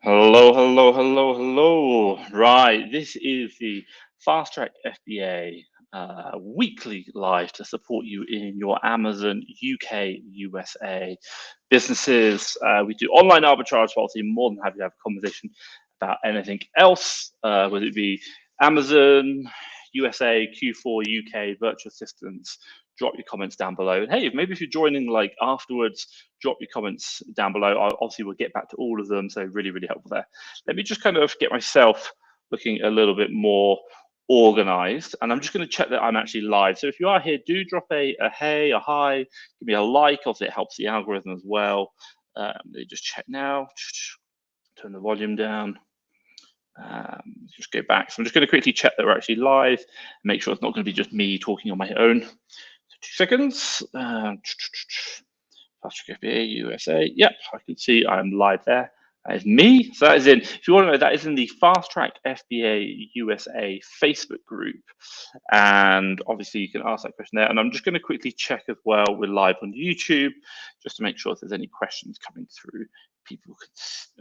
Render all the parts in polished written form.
Hello, hello, hello, hello. Right, this is the Fast Track FBA weekly live to support you in your Amazon UK, USA businesses. We do online arbitrage, so I'll be more than happy to have a conversation about anything else, whether it be Amazon, USA, Q4, UK, virtual assistants. Drop your comments down below. And hey, maybe if you're joining like afterwards, drop your comments down below. Obviously, we'll get back to all of them. So really, really helpful there. Let me just kind of get myself looking a little bit more organized. And I'm just going to check that I'm actually live. So if you are here, do drop a hey, a hi, give me a like. Obviously, it helps the algorithm as well. Let me just check now. Turn the volume down. Just go back. So I'm just going to quickly check that we're actually live. Make sure it's not going to be just me talking on my own. So 2 seconds. Fast Track FBA USA. Yep, I can see I'm live there. That is me. So that is in, if you want to know, that is in the Fast Track FBA USA Facebook group. And obviously you can ask that question there. And I'm just going to quickly check as well. We're live on YouTube just to make sure if there's any questions coming through. People can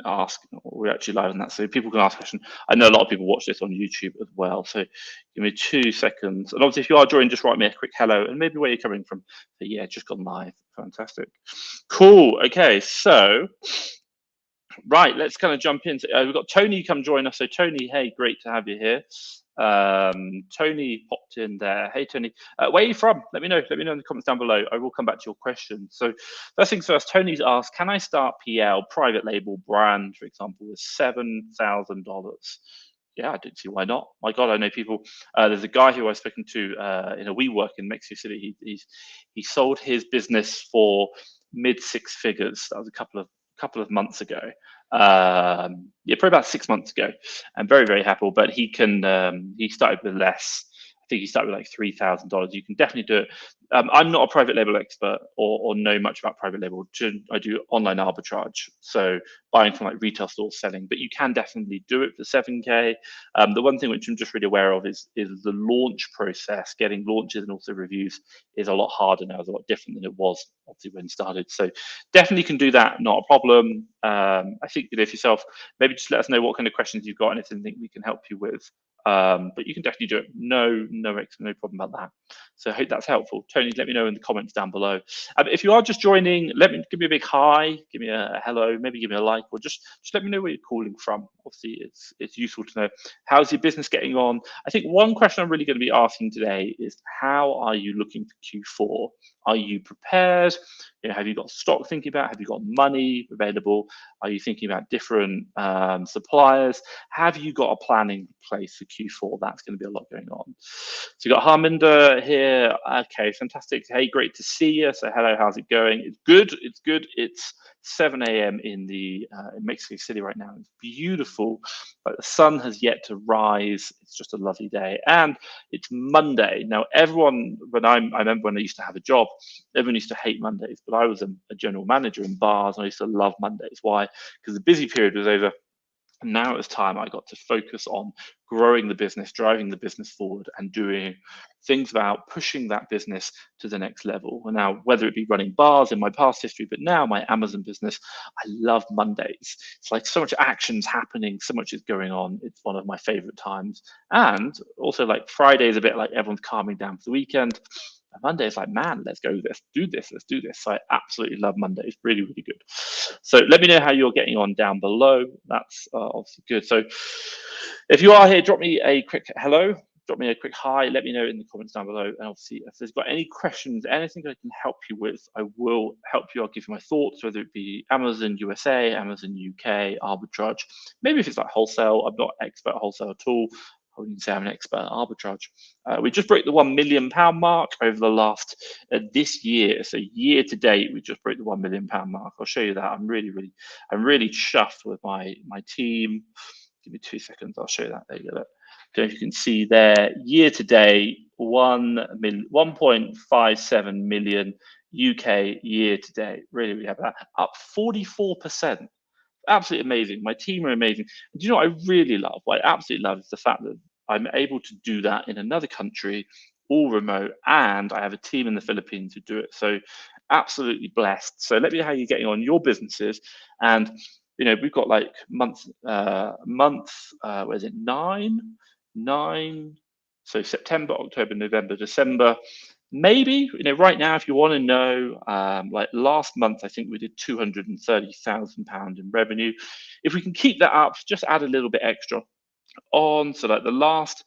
ask, we're actually live on that, so people can ask questions. I know a lot of people watch this on YouTube as well, so give me 2 seconds. And obviously, if you are joining, just write me a quick hello and maybe where you're coming from. So yeah, just gone live. Fantastic. Cool. Okay, so right, let's kind of jump in. We've got Tony come join us. So Tony, hey, great to have you here. Tony popped in there. Hey Tony, where are you from? Let me know in the comments down below. I will come back to your question. So first things first, Tony's asked, can I start PL private label brand, for example, with $7,000? Yeah, I didn't see why not. My God, I know people. There's a guy who I've spoken to in a WeWork in Mexico City. He sold his business for mid 6 figures. That was a couple of months ago. Yeah, probably about 6 months ago. I'm very, very happy. But he started with less. I think he started with like $3,000. You can definitely do it. I'm not a private label expert or know much about private label. I do online arbitrage, so buying from like retail stores, selling. But you can definitely do it for 7K. The one thing which I'm just really aware of is the launch process. Getting launches and also reviews is a lot harder now. It's a lot different than it was obviously when it started. So definitely can do that. Not a problem. I think if yourself, maybe just let us know what kind of questions you've got and if anything we can help you with. But you can definitely do it. No problem about that. So I hope that's helpful. Tony, let me know in the comments down below. If you are just joining, give me a big hi, give me a hello, maybe give me a like, or just let me know where you're calling from. Obviously, it's useful to know how's your business getting on. I think one question I'm really going to be asking today is how are you looking for Q4? Are you prepared? Have you got stock thinking about? Have you got money available? Are you thinking about different suppliers? Have you got a plan in place for Q4? That's going to be a lot going on. So you got Harminder here. Okay, fantastic. Hey, great to see you. So hello, how's it going? It's good. It's good. It's 7 a.m. in Mexico City right now. It's beautiful, but the sun has yet to rise. It's just a lovely day, and it's Monday now. Everyone, I remember when I used to have a job, everyone used to hate Mondays, but I was a general manager in bars, and I used to love Mondays. Why? Because the busy period was over. And now it was time I got to focus on growing the business, driving the business forward, and doing things about pushing that business to the next level. And now, whether it be running bars in my past history, but now my Amazon business, I love Mondays. It's like so much action's happening, so much is going on. It's one of my favorite times. And also, like Friday is a bit like everyone's calming down for the weekend. Monday is like, man, let's do this. So I absolutely love Mondays, really, really good. So let me know how you're getting on down below. That's obviously good. So if you are here, drop me a quick hello, drop me a quick hi, let me know in the comments down below. And obviously, if there's got any questions, anything I can help you with, I will help you. I'll give you my thoughts, whether it be Amazon USA, Amazon UK, arbitrage. Maybe if it's like wholesale, I'm not an expert at wholesale at all. I wouldn't say I'm an expert at arbitrage. We just broke the £1 million mark over the last this year. So year to date, we just broke the £1 million mark. I'll show you that. I'm really chuffed with my team. Give me 2 seconds. I'll show you that. There you go. Don't know if you can see there. Year to date, 1.57 million UK year to date. Really have that up 44%. Absolutely amazing. My team are amazing. And do you know what I really love? What I absolutely love is the fact that I'm able to do that in another country, all remote, and I have a team in the Philippines who do it. So absolutely blessed. So let me know how you're getting on your businesses. And we've got like where is it, nine, so September, October, November, December. Maybe, right now, if you want to know, like last month, I think we did £230,000 in revenue. If we can keep that up, just add a little bit extra on. So like last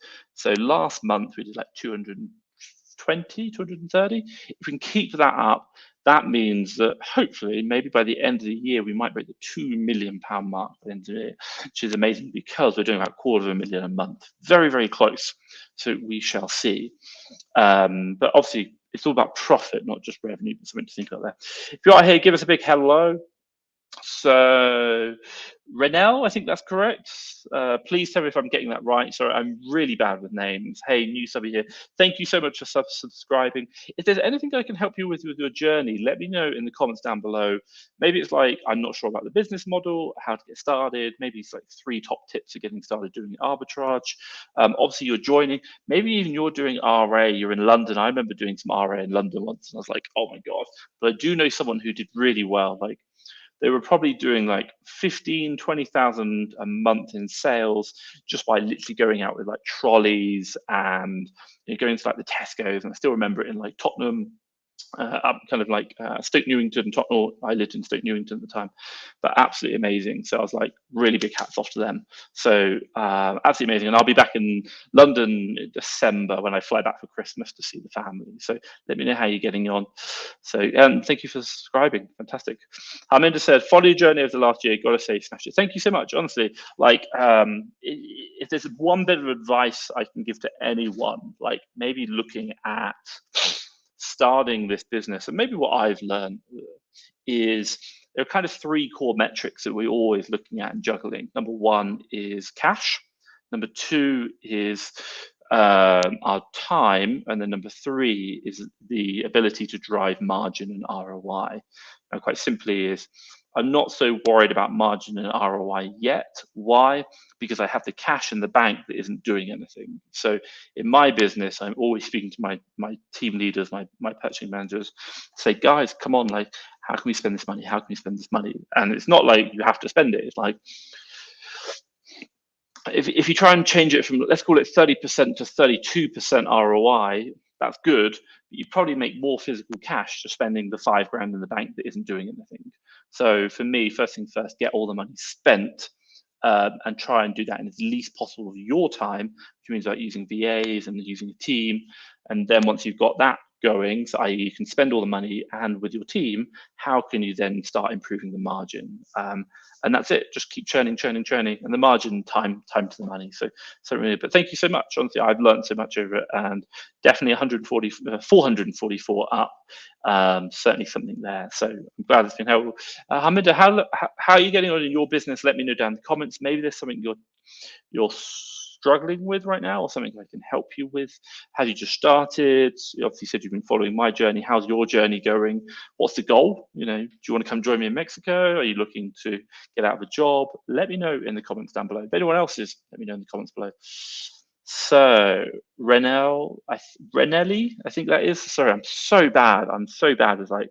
month we did like 220, 230. If we can keep that up, that means that hopefully maybe by the end of the year we might break the £2 million mark by the end of the year, which is amazing because we're doing about £250,000 a month. Very, very close. So we shall see. But obviously it's all about profit, not just revenue. Something to think about there. If you are here, give us a big hello. So Renell, I think that's correct. Please tell me if I'm getting that right. Sorry, I'm really bad with names. Hey, new subby here. Thank you so much for subscribing. If there's anything I can help you with your journey, let me know in the comments down below. Maybe it's like, I'm not sure about the business model, how to get started. Maybe it's like 3 top tips for getting started doing arbitrage. Obviously, you're joining. Maybe even you're doing RA. You're in London. I remember doing some RA in London once, and I was like, oh my God. But I do know someone who did really well. Like, they were probably doing like 15, 20,000 a month in sales just by literally going out with like trolleys and going to like the Tesco's. And I still remember it in like Tottenham, up kind of like Stoke Newington, Tottenham. I lived in Stoke Newington at the time, but absolutely amazing. So I was like, really big hats off to them. So absolutely amazing. And I'll be back in London in December when I fly back for Christmas to see the family. So let me know how you're getting on. So thank you for subscribing. Fantastic. Harminder said, follow your journey over the last year. Got to say, smash it. Thank you so much. Honestly, like if there's one bit of advice I can give to anyone, like maybe looking at starting this business, and maybe what I've learned is there are kind of 3 core metrics that we're always looking at and juggling. Number 1 is cash. Number 2 is our time, and then number 3 is the ability to drive margin and ROI. And quite simply is, I'm not so worried about margin and ROI yet. Why? Because I have the cash in the bank that isn't doing anything. So in my business, I'm always speaking to my team leaders, my purchasing managers, say, guys, come on, like, how can we spend this money? How can we spend this money? And it's not like you have to spend it. It's like, if you try and change it from, let's call it 30% to 32% ROI, that's good, but you probably make more physical cash just spending the £5 in the bank that isn't doing anything. So for me, first thing first, get all the money spent and try and do that in as least possible of your time, which means like using VAs and using a team. And then once you've got that going, so i.e. you can spend all the money, and with your team, how can you then start improving the margin? And that's it. Just keep churning, and the margin time to the money. So really, but thank you so much. Honestly, I've learned so much over it, and definitely 444 up. Certainly something there. So I'm glad it's been helpful. Hamida, how are you getting on in your business? Let me know down in the comments. Maybe there's something you're struggling with right now, or something I can help you with. Have you just started? You obviously said you've been following my journey. How's your journey going? What's the goal? Do you want to come join me in Mexico? Are you looking to get out of a job? Let me know in the comments down below. If anyone else is, let me know in the comments below. So Renelli, I think that is. Sorry, I'm so bad. It's like,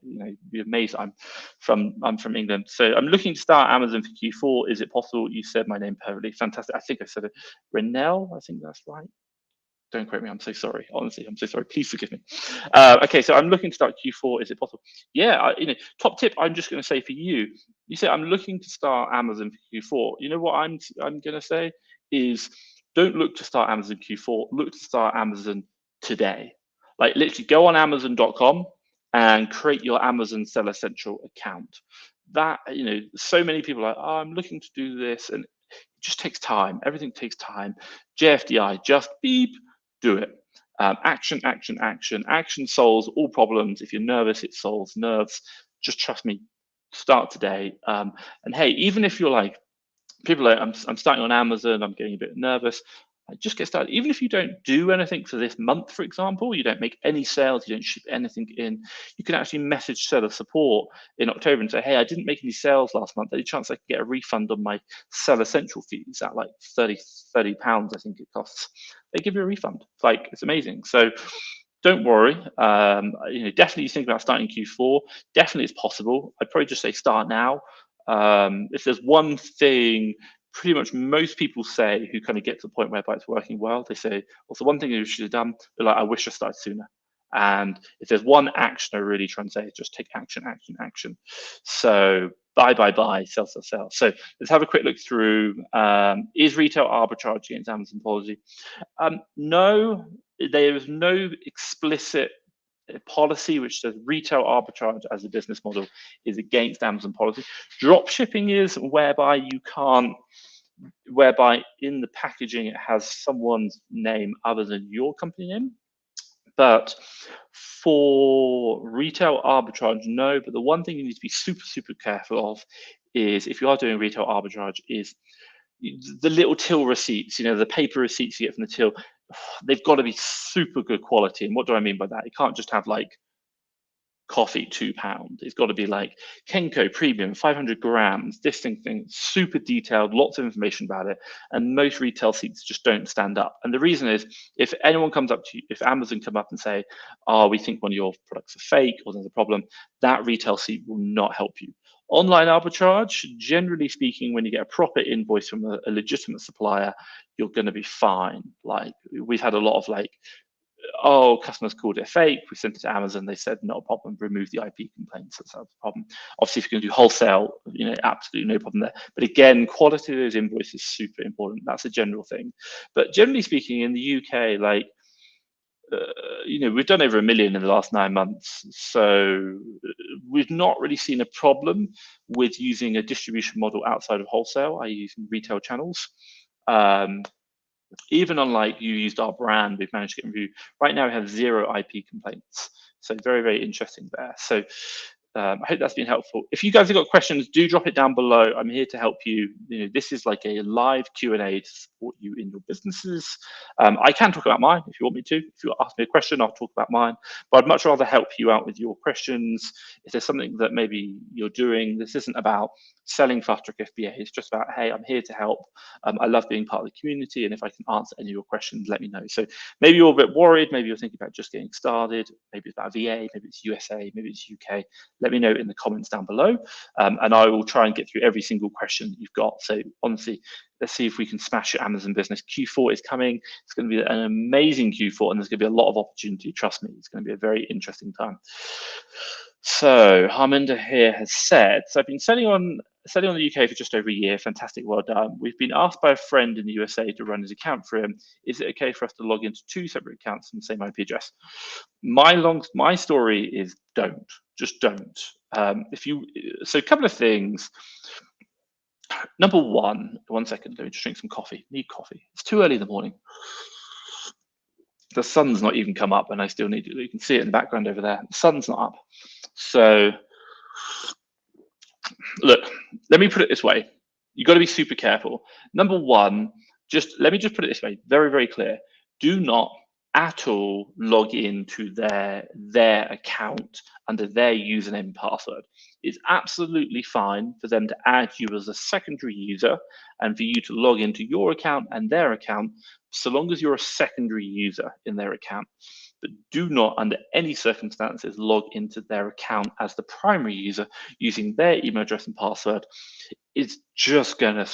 you're amazed. I'm from England. So I'm looking to start Amazon for Q4. Is it possible? You said my name perfectly. Fantastic. I think I said it. Renell, I think that's right. Don't quote me. I'm so sorry. Honestly, I'm so sorry. Please forgive me. Okay, so I'm looking to start Q4. Is it possible? Yeah. Top tip. I'm just going to say for you. You say I'm looking to start Amazon for Q4. You know what I'm going to say is, don't look to start Amazon Q4. Look to start Amazon today. Like, literally go on Amazon.com and create your Amazon Seller Central account. That, so many people are like, oh, I'm looking to do this, and it just takes time. Everything takes time. JFDI, just beep, do it. Action. Action solves all problems. If you're nervous, it solves nerves. Just trust me. Start today. And hey, even if you're like, people are like, I'm starting on Amazon, I'm getting a bit nervous, just get started. Even if you don't do anything for this month, for example, you don't make any sales, you don't ship anything in, you can actually message seller support in October and say, hey, I didn't make any sales last month. Any chance I can get a refund on my Seller Central fees at like £30, I think it costs. They give you a refund. It's amazing. So don't worry. Definitely think about starting Q4. Definitely it's possible. I'd probably just say start now. If there's one thing pretty much most people say who kind of get to the point whereby it's working well, they say, what's the one thing you should have done? They're like, I wish I started sooner. And if there's one action I really try and say, just take action, action, action. So buy, buy, buy, sell, sell, sell. So let's have a quick look through. Is retail arbitrage against Amazon policy? No, there is no explicit policy which says retail arbitrage as a business model is against Amazon policy. Drop shipping is whereby you can't, whereby in the packaging it has someone's name other than your company name. But for retail arbitrage, no. But the one thing you need to be super, super careful of is if you are doing retail arbitrage is the little till receipts, the paper receipts you get from the till, they've got to be super good quality. And what do I mean by that? You can't just have like coffee £2. It's got to be like Kenko Premium 500 grams, this thing, super detailed, lots of information about it. And most retail seats just don't stand up. And the reason is if anyone comes up to you, if Amazon come up and say, oh, we think one of your products are fake or there's a problem, that retail seat will not help you. Online arbitrage, generally speaking, when you get a proper invoice from a legitimate supplier, you're going to be fine. Like we've had a lot of like, oh, customers called it fake. We sent it to Amazon. They said, not a problem, remove the IP complaints. That's not a problem. Obviously, if you're going to do wholesale, absolutely no problem there. But again, quality of those invoices is super important. That's a general thing. But generally speaking, in the UK, like, we've done over 1 million in the last 9 months. So we've not really seen a problem with using a distribution model outside of wholesale, i.e. using retail channels. Even on like you used our brand, we've managed to get review. Right now we have 0 IP complaints. So very, very interesting there. So I hope that's been helpful. If you guys have got questions, do drop it down below. I'm here to help you. This is like a live Q&A to support you in your businesses. I can talk about mine if you want me to. If you ask me a question, I'll talk about mine. But I'd much rather help you out with your questions. If there's something that maybe you're doing, this isn't about selling fast track FBA. It's just about, hey, I'm here to help. I love being part of the community. And if I can answer any of your questions, let me know. So maybe you're a bit worried. Maybe you're thinking about just getting started. Maybe it's about VA. Maybe it's USA. Maybe it's UK. Let me know in the comments down below, and I will try and get through every single question you've got. So honestly, let's see if we can smash your Amazon business. Q4 is coming. It's going to be an amazing Q4, and there's going to be a lot of opportunity. Trust me, it's going to be a very interesting time. So Harminder here has said, so I've been selling on the UK for just over a year. Fantastic, well done. We've been asked by a friend in the USA to run his account for him. Is it okay for us to log into 2 separate accounts from the same IP address? My story is don't. Just don't. So a couple of things. Number one second, let me just drink some coffee. Need coffee. It's too early in the morning. The sun's not even come up and I still need it. You can see it in the background over there. The sun's not up. So look, let me put it this way. You've got to be super careful. Number one, let me just put it this way, very, very clear. Do not at all log into their account under their username and password. It's absolutely fine for them to add you as a secondary user and for you to log into your account and their account, so long as you're a secondary user in their account. But do not, under any circumstances, log into their account as the primary user using their email address and password. It's just gonna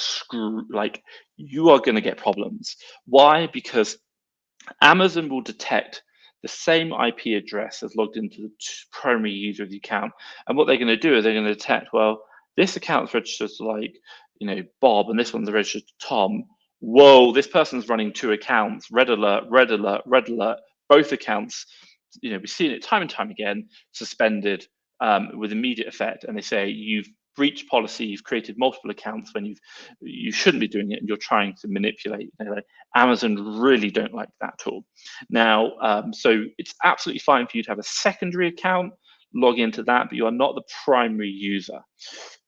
you are gonna get problems. Why? Because Amazon will detect the same IP address as logged into the primary user of the account. And what they're going to do is they're going to detect, well, this account's registered to like, Bob, and this one's registered to Tom. Whoa, this person's running 2 accounts, red alert, red alert, red alert, both accounts. We've seen it time and time again, suspended with immediate effect. And they say, you've breached policy, you've created multiple accounts when you shouldn't be doing it, and you're trying to manipulate. Amazon really don't like that at all. Now, so it's absolutely fine for you to have a secondary account, log into that, but you are not the primary user.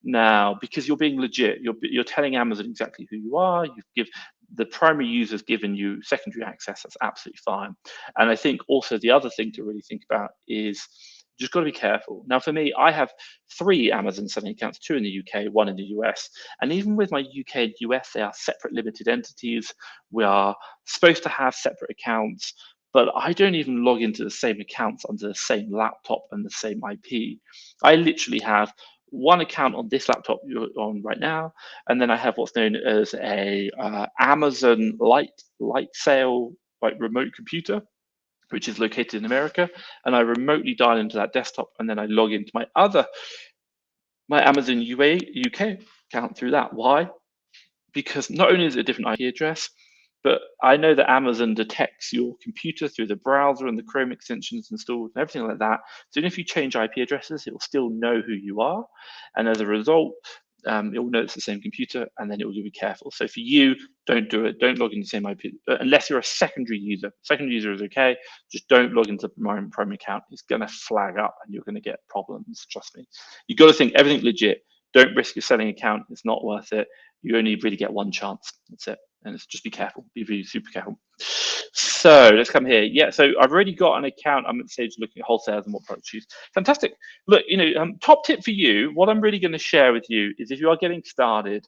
Now, because you're being legit, you're telling Amazon exactly who you are. The primary user's given you secondary access. That's absolutely fine. And I think also the other thing to really think about is just got to be careful. Now, for me, I have 3 Amazon selling accounts, 2 in the UK, 1 in the US. And even with my UK and US, they are separate limited entities. We are supposed to have separate accounts, but I don't even log into the same accounts under the same laptop and the same IP. I literally have one account on this laptop you're on right now, and then I have what's known as a Amazon light sale, like remote computer, which is located in America, and I remotely dial into that desktop, and then I log into my Amazon UK account through that. Why? Because not only is it a different IP address, but I know that Amazon detects your computer through the browser and the Chrome extensions installed and everything like that. So if you change IP addresses, it will still know who you are. And as a result, it will know it's the same computer, and then it will be careful. So for you, don't do it. Don't log into the same IP unless you're a secondary user. Secondary user is okay. Just don't log into the primary account. It's going to flag up, and you're going to get problems. Trust me. You've got to think everything legit. Don't risk your selling account. It's not worth it. You only really get one chance. That's it. And it's just be careful. Be really super careful. So let's come here. Yeah, so I've already got an account. I'm at the stage looking at wholesales and what products to use. Fantastic. Look, top tip for you, what I'm really going to share with you is if you are getting started,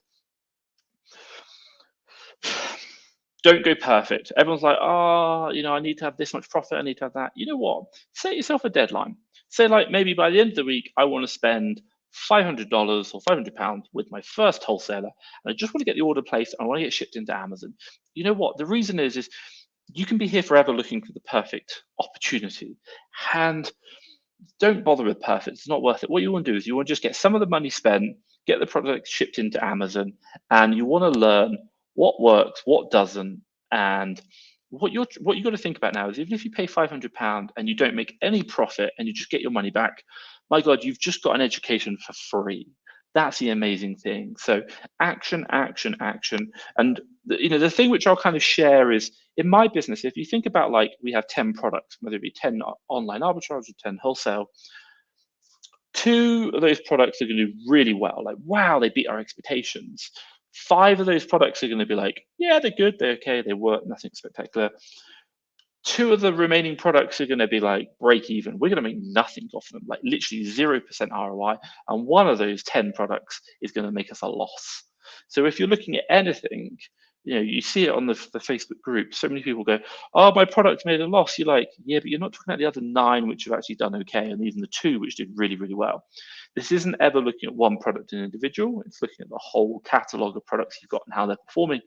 don't go perfect. Everyone's like, oh, I need to have this much profit. I need to have that. You know what? Set yourself a deadline. Say like maybe by the end of the week, I want to spend $500 or £500 with my first wholesaler, and I just want to get the order placed. And I want to get shipped into Amazon. You know what? The reason is you can be here forever looking for the perfect opportunity, and don't bother with perfect. It's not worth it. What you want to do is you want to just get some of the money spent, get the product shipped into Amazon, and you want to learn what works, what doesn't, and what you got to think about now is even if you pay £500 and you don't make any profit and you just get your money back, my God, you've just got an education for free. That's the amazing thing. So action, action, action. And the thing which I'll kind of share is in my business, if you think about like we have 10 products, whether it be 10 online arbitrage or 10 wholesale, 2 of those products are going to do really well. Like, wow, they beat our expectations. 5 of those products are going to be like, yeah, they're good, they're okay, they work, nothing spectacular. 2 of the remaining products are going to be like break even. We're going to make nothing off them, like literally 0% ROI. And 1 of those 10 products is going to make us a loss. So if you're looking at anything, you see it on the Facebook group. So many people go, oh, my product made a loss. You're like, yeah, but you're not talking about the other 9 which have actually done okay, and even the 2 which did really, really well. This isn't ever looking at one product in individual. It's looking at the whole catalog of products you've got and how they're performing.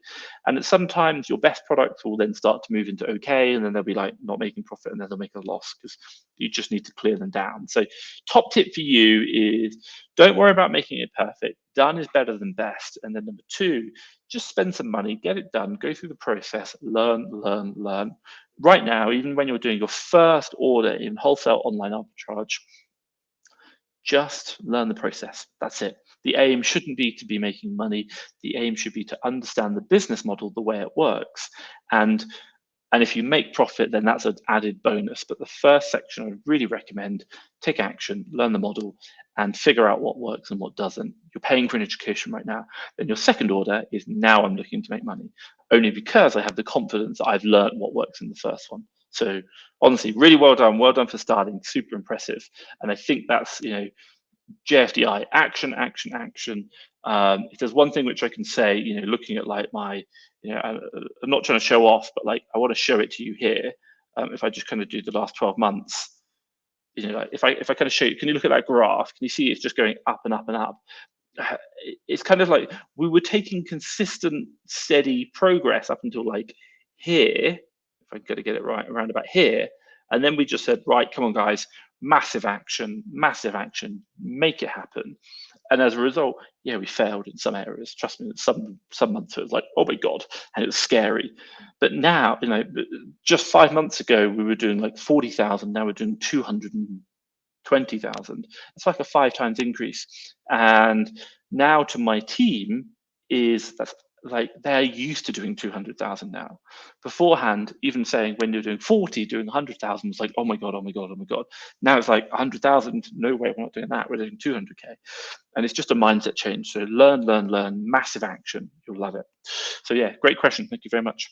And that sometimes your best products will then start to move into okay, and then they'll be like not making profit, and then they'll make a loss because you just need to clear them down. So top tip for you is don't worry about making it perfect. Done is better than best. And then number 2, just spend some money, get it done, go through the process, learn, learn, learn. Right now, even when you're doing your first order in wholesale online arbitrage, just learn the process. That's it. The aim shouldn't be to be making money. The aim should be to understand the business model, the way it works. And if you make profit, then that's an added bonus. But the first section, I would really recommend take action, learn the model, and figure out what works and what doesn't. You're paying for an education right now. Then your second order is now I'm looking to make money, only because I have the confidence that I've learned what works in the first one. So honestly, really well done. Well done for starting. Super impressive. And I think that's, JFDI, action, action, action. If there's one thing which I can say, looking at like my, I'm not trying to show off, but like I want to show it to you here. If I just kind of do the last 12 months, like if I kind of show you, can you look at that graph? Can you see it's just going up and up and up? It's kind of like we were taking consistent, steady progress up until like here. If I got to get it right around about here, and then we just said, right, come on, guys, massive action, make it happen. And as a result, yeah, we failed in some areas. Trust me, some months it was like, oh my God, and it was scary. But now, just 5 months ago, we were doing like 40,000. Now we're doing 220,000. It's like a 5 times increase. And now to my team that's like they're used to doing 200,000 now. Beforehand, even saying when you're doing 40, doing 100,000 was like, oh my God, oh my God, oh my God. Now it's like 100,000. No way, we're not doing that. We're doing 200K. And it's just a mindset change. So learn, massive action. You'll love it. So yeah, great question. Thank you very much.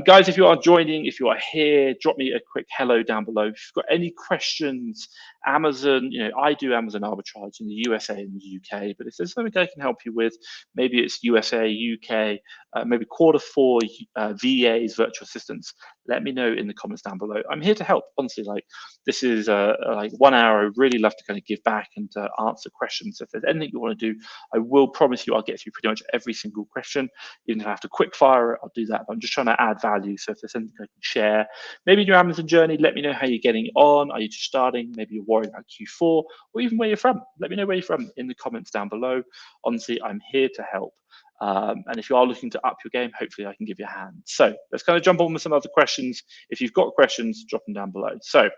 Guys, if you are joining, if you are here, drop me a quick hello down below. If you've got any questions, Amazon, I do Amazon arbitrage in the USA and the UK, but if there's something I can help you with, maybe it's USA, UK, maybe Q4 VAs, virtual assistants, let me know in the comments down below. I'm here to help. Honestly, like this is like 1 hour. I really love to kind of give back and answer questions. If there's anything you want to do, I will promise you I'll get through pretty much every single question. Even if I have to quick fire it, I'll do that. But I'm just trying to add value. So if there's anything I can share, maybe in your Amazon journey, let me know how you're getting on. Are you just starting? Maybe you're worried about Q4 or even where you're from. Let me know where you're from in the comments down below. Honestly, I'm here to help. And if you are looking to up your game, hopefully I can give you a hand. So let's kind of jump on with some other questions. If you've got questions, drop them down below. So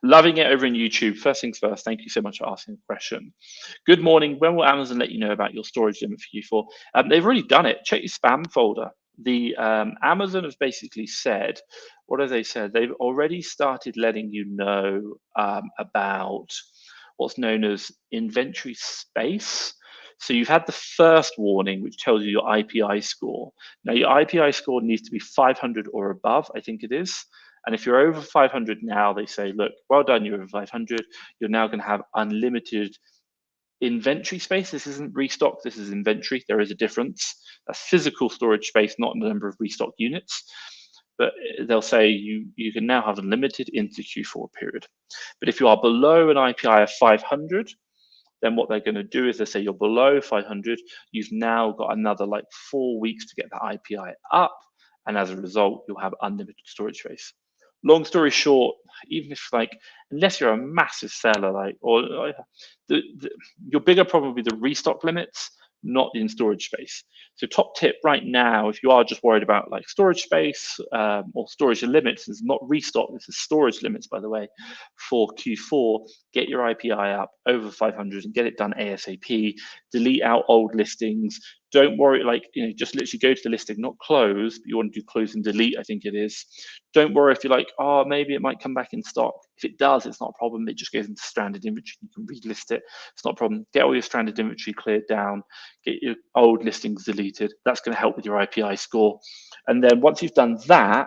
loving it over in YouTube. First things first, thank you so much for asking a question. Good morning. When will Amazon let you know about your storage limit for Q4? They've already done it. Check your spam folder. The Amazon has basically said, what have they said? They've already started letting you know about what's known as inventory space. So you've had the first warning, which tells you your IPI score. Now your IPI score needs to be 500 or above, I think it is. And if you're over 500 now, they say, look, well done, you're over 500. You're now going to have unlimited inventory space. This isn't restock, this is inventory. There is a difference. That's physical storage space, not the number of restock units. But they'll say you can now have unlimited into Q4 period. But if you are below an IPI of 500, then what they're going to do is they say you're below 500, you've now got another like 4 weeks to get the IPI up. And as a result, you'll have unlimited storage space. Long story short, even if like, unless you're a massive seller, like, or your bigger problem will be the restock limits, not the in storage space. So top tip right now, if you are just worried about like storage space or storage limits, is not restock, this is storage limits, by the way, for Q4, get your IPI up over 500 and get it done ASAP, delete out old listings. Don't worry, like, just literally go to the listing, not close, but you want to do close and delete, I think it is. Don't worry if you're like, oh, maybe it might come back in stock. If it does, it's not a problem. It just goes into stranded inventory. You can relist it. It's not a problem. Get all your stranded inventory cleared down. Get your old listings deleted. That's going to help with your IPI score. And then once you've done that,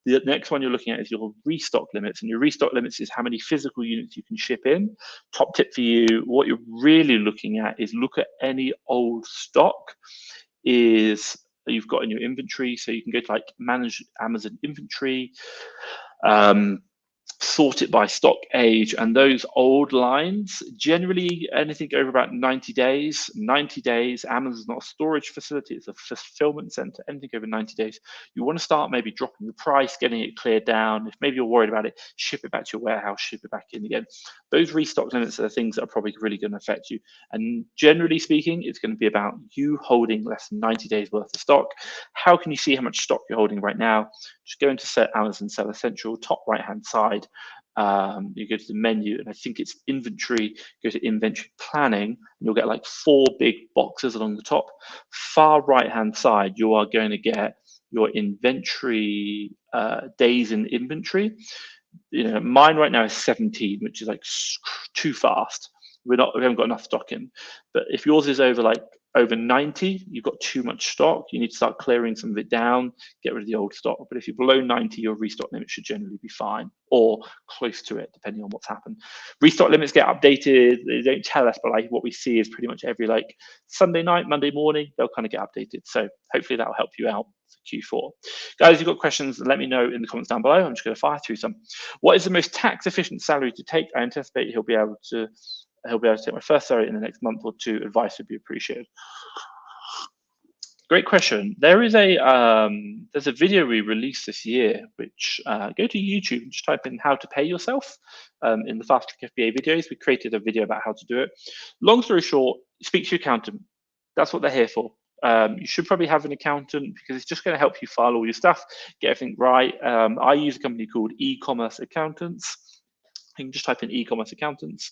the next one you're looking at is your restock limits. And your restock limits is how many physical units you can ship in. Top tip for you, what you're really looking at is look at any old stock you've got in your inventory. So you can go to like manage Amazon inventory, sort it by stock age, and those old lines, generally anything over about 90 days. Amazon's not a storage facility, it's a fulfillment center. Anything over 90 days, you want to start maybe dropping the price, getting it cleared down. If maybe you're worried about it, ship it back to your warehouse, ship it back in again. Those restock limits are the things that are probably really going to affect you. And generally speaking, it's going to be about you holding less than 90 days worth of stock. How can you see how much stock you're holding right now? Just go into Amazon Seller Central, top right hand side. You go to the menu, and I think it's inventory. Go to inventory planning, and you'll get like 4 big boxes along the top. Far right hand side, you are going to get your inventory days in inventory. Mine right now is 17, which is like too fast. We haven't got enough stock in. But if yours is over 90, you've got too much stock. You need to start clearing some of it down, get rid of the old stock. But if you're below 90, your restock limit should generally be fine, or close to it, depending on what's happened. Restock limits get updated. They don't tell us, but like what we see is pretty much every like Sunday night, Monday morning, they'll kind of get updated. So hopefully that'll help you out for Q4. Guys, if you've got questions, let me know in the comments down below. I'm just going to fire through some. What is the most tax efficient salary to take? I anticipate he'll be able to take my first salary in the next month or 2. Advice would be appreciated. Great question. There's a video we released this year, which go to YouTube and just type in how to pay yourself in the Fast Track FBA videos. We created a video about how to do it. Long story short, speak to your accountant. That's what they're here for. You should probably have an accountant because it's just going to help you file all your stuff, get everything right. I use a company called e-commerce accountants. You can just type in e-commerce accountants.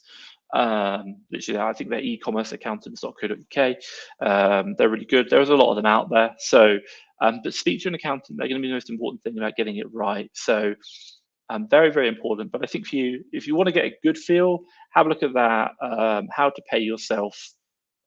Literally, I think they're ecommerceaccountants.co.uk. They're really good. There's a lot of them out there. So, but speak to an accountant. They're going to be the most important thing about getting it right. So, very, very important. But I think for you, if you want to get a good feel, have a look at that. How to pay yourself.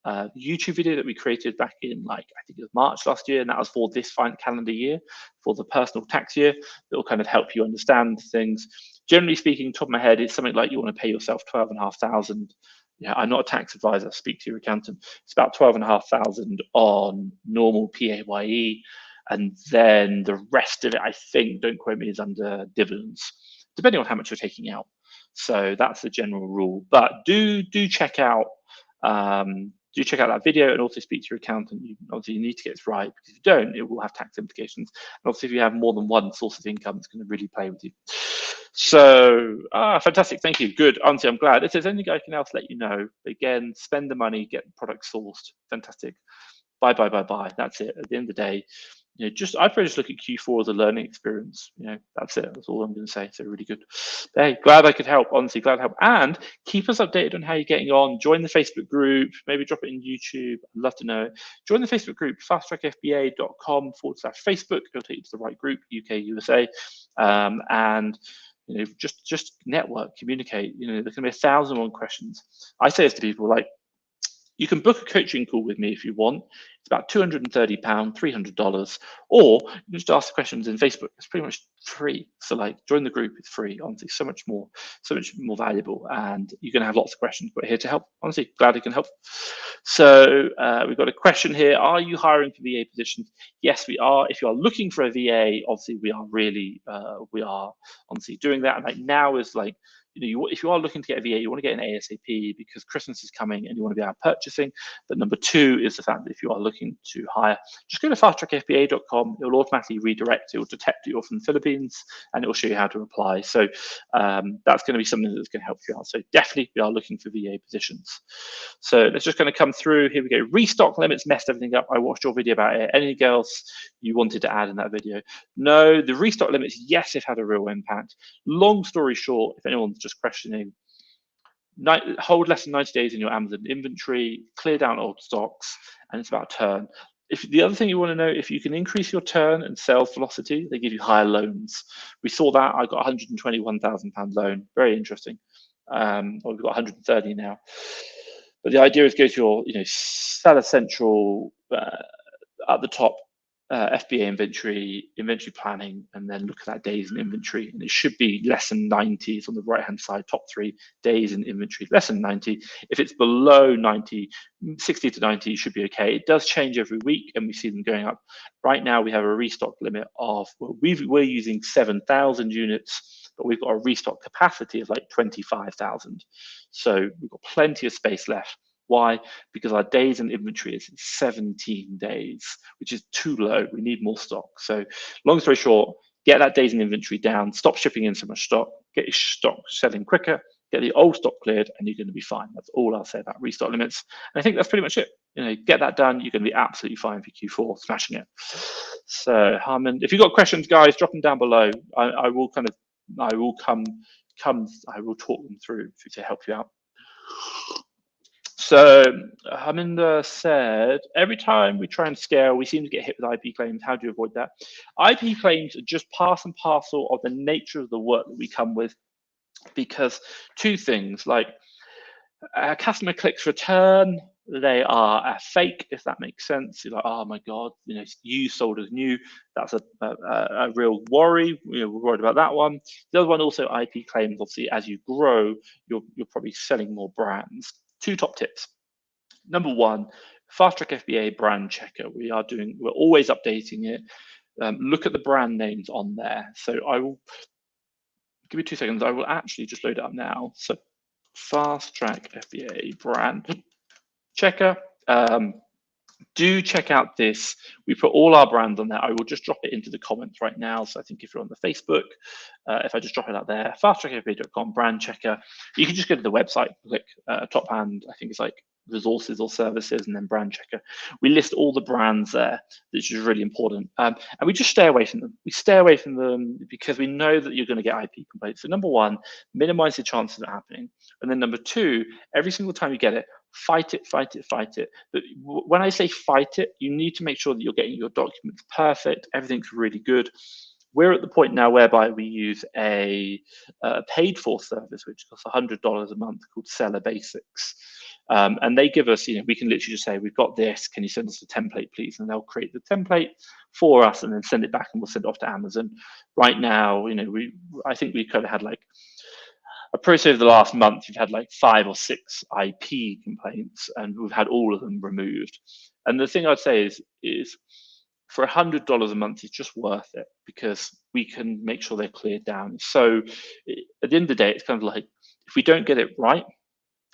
YouTube video that we created back in I think it was March last year, and that was for this calendar year, for the personal tax year. That will kind of help you understand things. Generally speaking, top of my head, it's something like you want to pay yourself 12,500 Yeah, I'm not a tax advisor. Speak to your accountant. It's about 12,500 on normal PAYE, and then the rest of it, I think, don't quote me, is under dividends, depending on how much you're taking out. So that's the general rule. But do check out that video, and also speak to your accountant. Obviously, you need to get this right, because if you don't, it will have tax implications. And obviously, if you have more than one source of income, it's going to really play with you. So, fantastic. Thank you. Good. Honestly, I'm glad. If there's anything I can else let you know, again, spend the money, get the product sourced. Fantastic. Buy. That's it. At the end of the day, I'd probably just look at Q4 as a learning experience. That's it. That's all I'm going to say. So really good. Hey, glad I could help. Honestly, glad to help. And keep us updated on how you're getting on. Join the Facebook group. Maybe drop it in YouTube. I'd love to know. Join the Facebook group, fasttrackfba.com/Facebook. It'll take you to the right group, UK, USA. And just network, communicate. There's going to be 1,001 questions. I say this to people, like, you can book a coaching call with me if you want. It's about £230, $300, or you can just ask the questions in Facebook. It's pretty much free. So join the group. It's free. Honestly, so much more valuable, and you're going to have lots of questions. But here to help. Honestly, glad I can help. So we've got a question here. Are you hiring for VA positions? Yes, we are. If you are looking for a VA, obviously we are honestly doing that. And now is if you are looking to get a VA, you want to get an ASAP, because Christmas is coming and you want to be out purchasing. But number two is the fact that if you are looking to hire, just go to fasttrackfba.com. It will automatically redirect. It will detect that you're from the Philippines, and it will show you how to apply. So that's going to be something that's going to help you out. So definitely we are looking for VA positions. So let's just going to come through. Here we go. Restock limits messed everything up. I watched your video about it. Anything else you wanted to add in that video? No, the restock limits, yes, they've had a real impact. Long story short, if anyone's just questioning, hold less than 90 days in your Amazon inventory, clear down old stocks, and it's about turn. If the other thing you want to know, if you can increase your turn and sales velocity, they give you higher loans. We saw that. I got a £121,000 loan. Very interesting. We've got 130 now. But the idea is go to your Seller Central at the top, FBA inventory planning, and then look at that days in inventory, and it should be less than 90. It's on the right hand side, top 3 days in inventory, less than 90. If it's below 90, 60 to 90 should be okay. It does change every week, and we see them going up. Right now we have a restock limit of, we're using 7,000 units, but we've got a restock capacity of 25,000. So we've got plenty of space left. Why? Because our days in inventory is 17 days, which is too low. We need more stock. So long story short, get that days in inventory down, stop shipping in so much stock, get your stock selling quicker, get the old stock cleared, and you're going to be fine. That's all I'll say about restock limits. And I think that's pretty much it. Get that done, you're going to be absolutely fine for Q4, smashing it. So Harmon, if you've got questions, guys, drop them down below. I will talk them through to help you out. So Haminda said, every time we try and scale, we seem to get hit with IP claims. How do you avoid that? IP claims are just part and parcel of the nature of the work that we come with, because two things, like a customer clicks return, they are a fake, if that makes sense. You're like, oh my God, you sold as new. That's a real worry. We're worried about that one. The other one, also IP claims, obviously, as you grow, you're probably selling more brands. 2 top tips. Number 1, Fast Track FBA brand checker. We're always updating it. Look at the brand names on there. So I will give me 2 seconds. I will actually just load it up now. So Fast Track FBA brand checker. Do check out this. We put all our brands on there. I will just drop it into the comments right now. So I think if you're on the Facebook, if I just drop it out there, fasttrackfba.com brand checker, you can just go to the website, click top hand, I think it's resources or services, and then brand checker. We list all the brands there, which is really important. And we just stay away from them. We stay away from them because we know that you're going to get IP complaints. So number 1, minimize the chances of it happening. And then number 2, every single time you get it, fight it. But when I say fight it, you need to make sure that you're getting your documents perfect. Everything's really good. We're at the point now whereby we use a paid for service, which costs $100 a month, called Seller Basics. And they give us, we can literally just say, we've got this, can you send us a template, please? And they'll create the template for us and then send it back, and we'll send it off to Amazon. Right now, I think we kind of had probably say over the last month, you've had like 5 or 6 IP complaints, and we've had all of them removed. And the thing I'd say is for $100 a month, it's just worth it because we can make sure they're cleared down. So at the end of the day, it's kind of like if we don't get it right,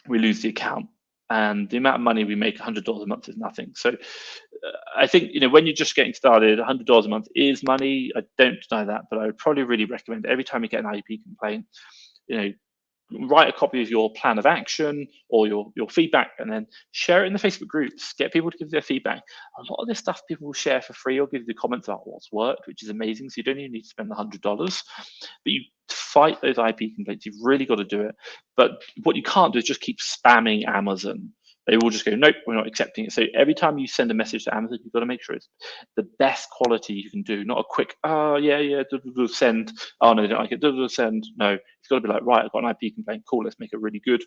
we lose the account. And the amount of money we make, $100 a month, is nothing. So I think, when you're just getting started, $100 a month is money. I don't deny that, but I would probably really recommend every time you get an IP complaint, write a copy of your plan of action or your feedback, and then share it in the Facebook groups. Get people to give their feedback. A lot of this stuff people will share for free or give you the comments about what's worked, which is amazing. So you don't even need to spend the $100, but you fight those IP complaints. You've really got to do it. But what you can't do is just keep spamming Amazon. They will just go, nope, we're not accepting it. So every time you send a message to Amazon, you've got to make sure it's the best quality you can do, not a quick, oh, yeah, send. Oh, no, they don't like it, send. No, it's got to be like, right, I've got an IP complaint. Cool, let's make a really good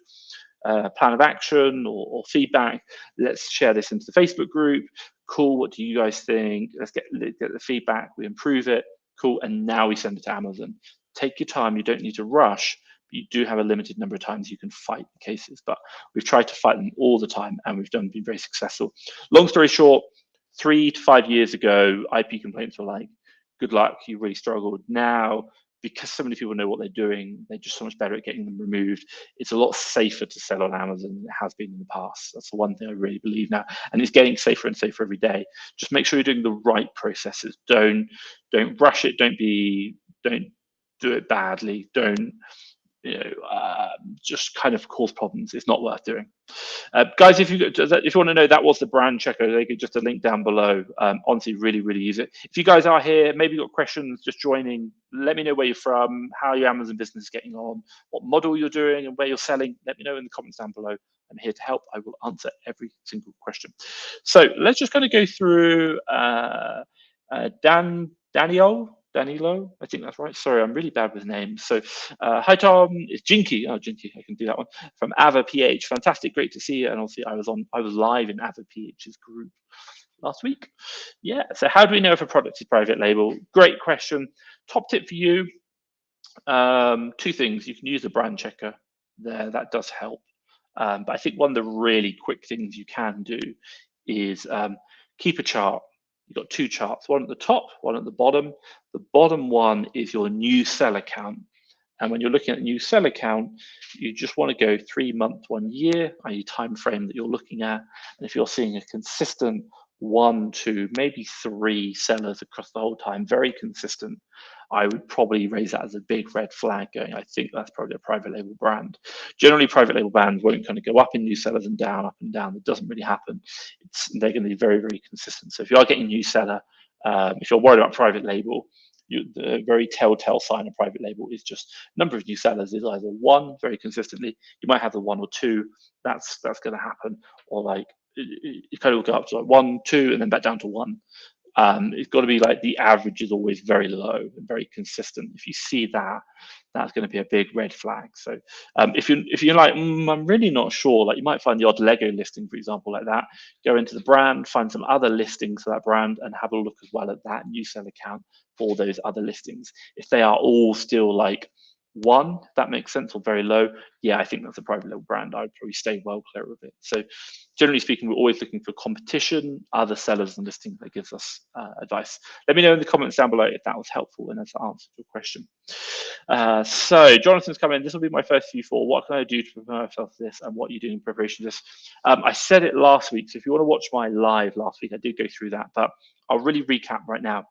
plan of action or feedback. Let's share this into the Facebook group. Cool, what do you guys think? Let's get the feedback. We improve it. Cool, and now we send it to Amazon. Take your time. You don't need to rush. You do have a limited number of times you can fight the cases, but we've tried to fight them all the time, and we've been very successful. Long story short, 3 to 5 years ago, IP complaints were like, good luck, you really struggled. Now, because so many people know what they're doing, they're just so much better at getting them removed. It's a lot safer to sell on Amazon than it has been in the past. That's the one thing I really believe now, and it's getting safer and safer every day. Just make sure you're doing the right processes. Don't rush it. Don't do it badly. Don't just kind of cause problems. It's not worth doing. Guys, if you want to know, that was the brand checker. They could just a link down below. Honestly, really, really use it. If you guys are here, maybe you've got questions, just joining. Let me know where you're from, how your Amazon business is getting on, what model you're doing, and where you're selling. Let me know in the comments down below. I'm here to help. I will answer every single question. So let's just kind of go through Danilo, I think that's right. Sorry, I'm really bad with names. So, hi Tom, it's Jinky. Oh, Jinky, I can do that one from Ava PH. Fantastic, great to see you. And also, I was live in Ava PH's group last week. Yeah. So, how do we know if a product is private label? Great question. Top tip for you: 2 things. You can use the brand checker there. That does help. But I think one of the really quick things you can do is keep a chart. You've got 2 charts, one at the top, one at the bottom. The bottom one is your new seller count. And when you're looking at a new seller count, you just want to go 3 months, 1 year, i.e. time frame that you're looking at. And if you're seeing a consistent 1, 2, maybe 3 sellers across the whole time, very consistent, I would probably raise that as a big red flag going, I think that's probably a private label brand. Generally, private label brands won't kind of go up in new sellers and down, up and down. It doesn't really happen. They're going to be very, very consistent. So if you are getting new seller, if you're worried about private label, the very telltale sign of private label is just number of new sellers is either 1 very consistently. You might have the 1 or 2. That's going to happen, or like it kind of will go up to like 1, 2, and then back down to 1. It's got to be like the average is always very low and very consistent. If you see that, that's going to be a big red flag. So if you're like, I'm really not sure, like you might find the odd Lego listing, for example, like that. Go into the brand, find some other listings for that brand, and have a look as well at that new seller count for those other listings. If they are all still like 1, if that makes sense, or very low, yeah, I think that's a private label brand. I would probably stay well clear of it. So generally speaking, we're always looking for competition, other sellers and listings that gives us advice. Let me know in the comments down below if that was helpful and that's answered your question. So Jonathan's come in. This will be my first Q4. What can I do to prepare myself for this, and what are you doing in preparation for this? I said it last week, so if you want to watch my live last week, I did go through that, but I'll really recap right now.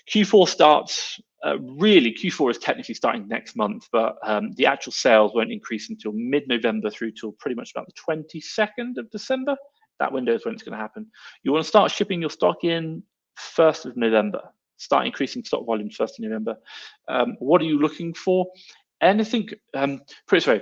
Q4 starts, really Q4 is technically starting next month, but the actual sales won't increase until mid-November through till pretty much about the 22nd of December. That window is when it's going to happen. You want to start shipping your stock in 1st of November. Start increasing stock volume 1st of November. What are you looking for? Anything, pretty sorry.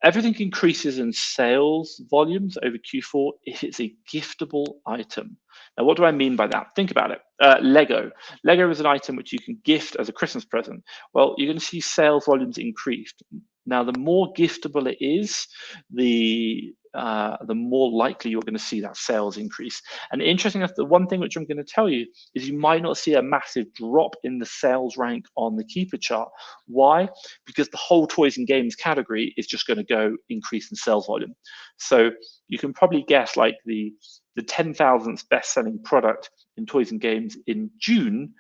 Everything increases in sales volumes over Q4 if it's a giftable item. Now, what do I mean by that? Think about it. Lego. Lego is an item which you can gift as a Christmas present. Well, you're going to see sales volumes increased. Now, the more giftable it is, the the more likely you're going to see that sales increase. And interesting enough, the one thing which I'm going to tell you is you might not see a massive drop in the sales rank on the keeper chart. Why? Because the whole toys and games category is just going to go increase in sales volume. So you can probably guess like the 10,000th best-selling product in toys and games in June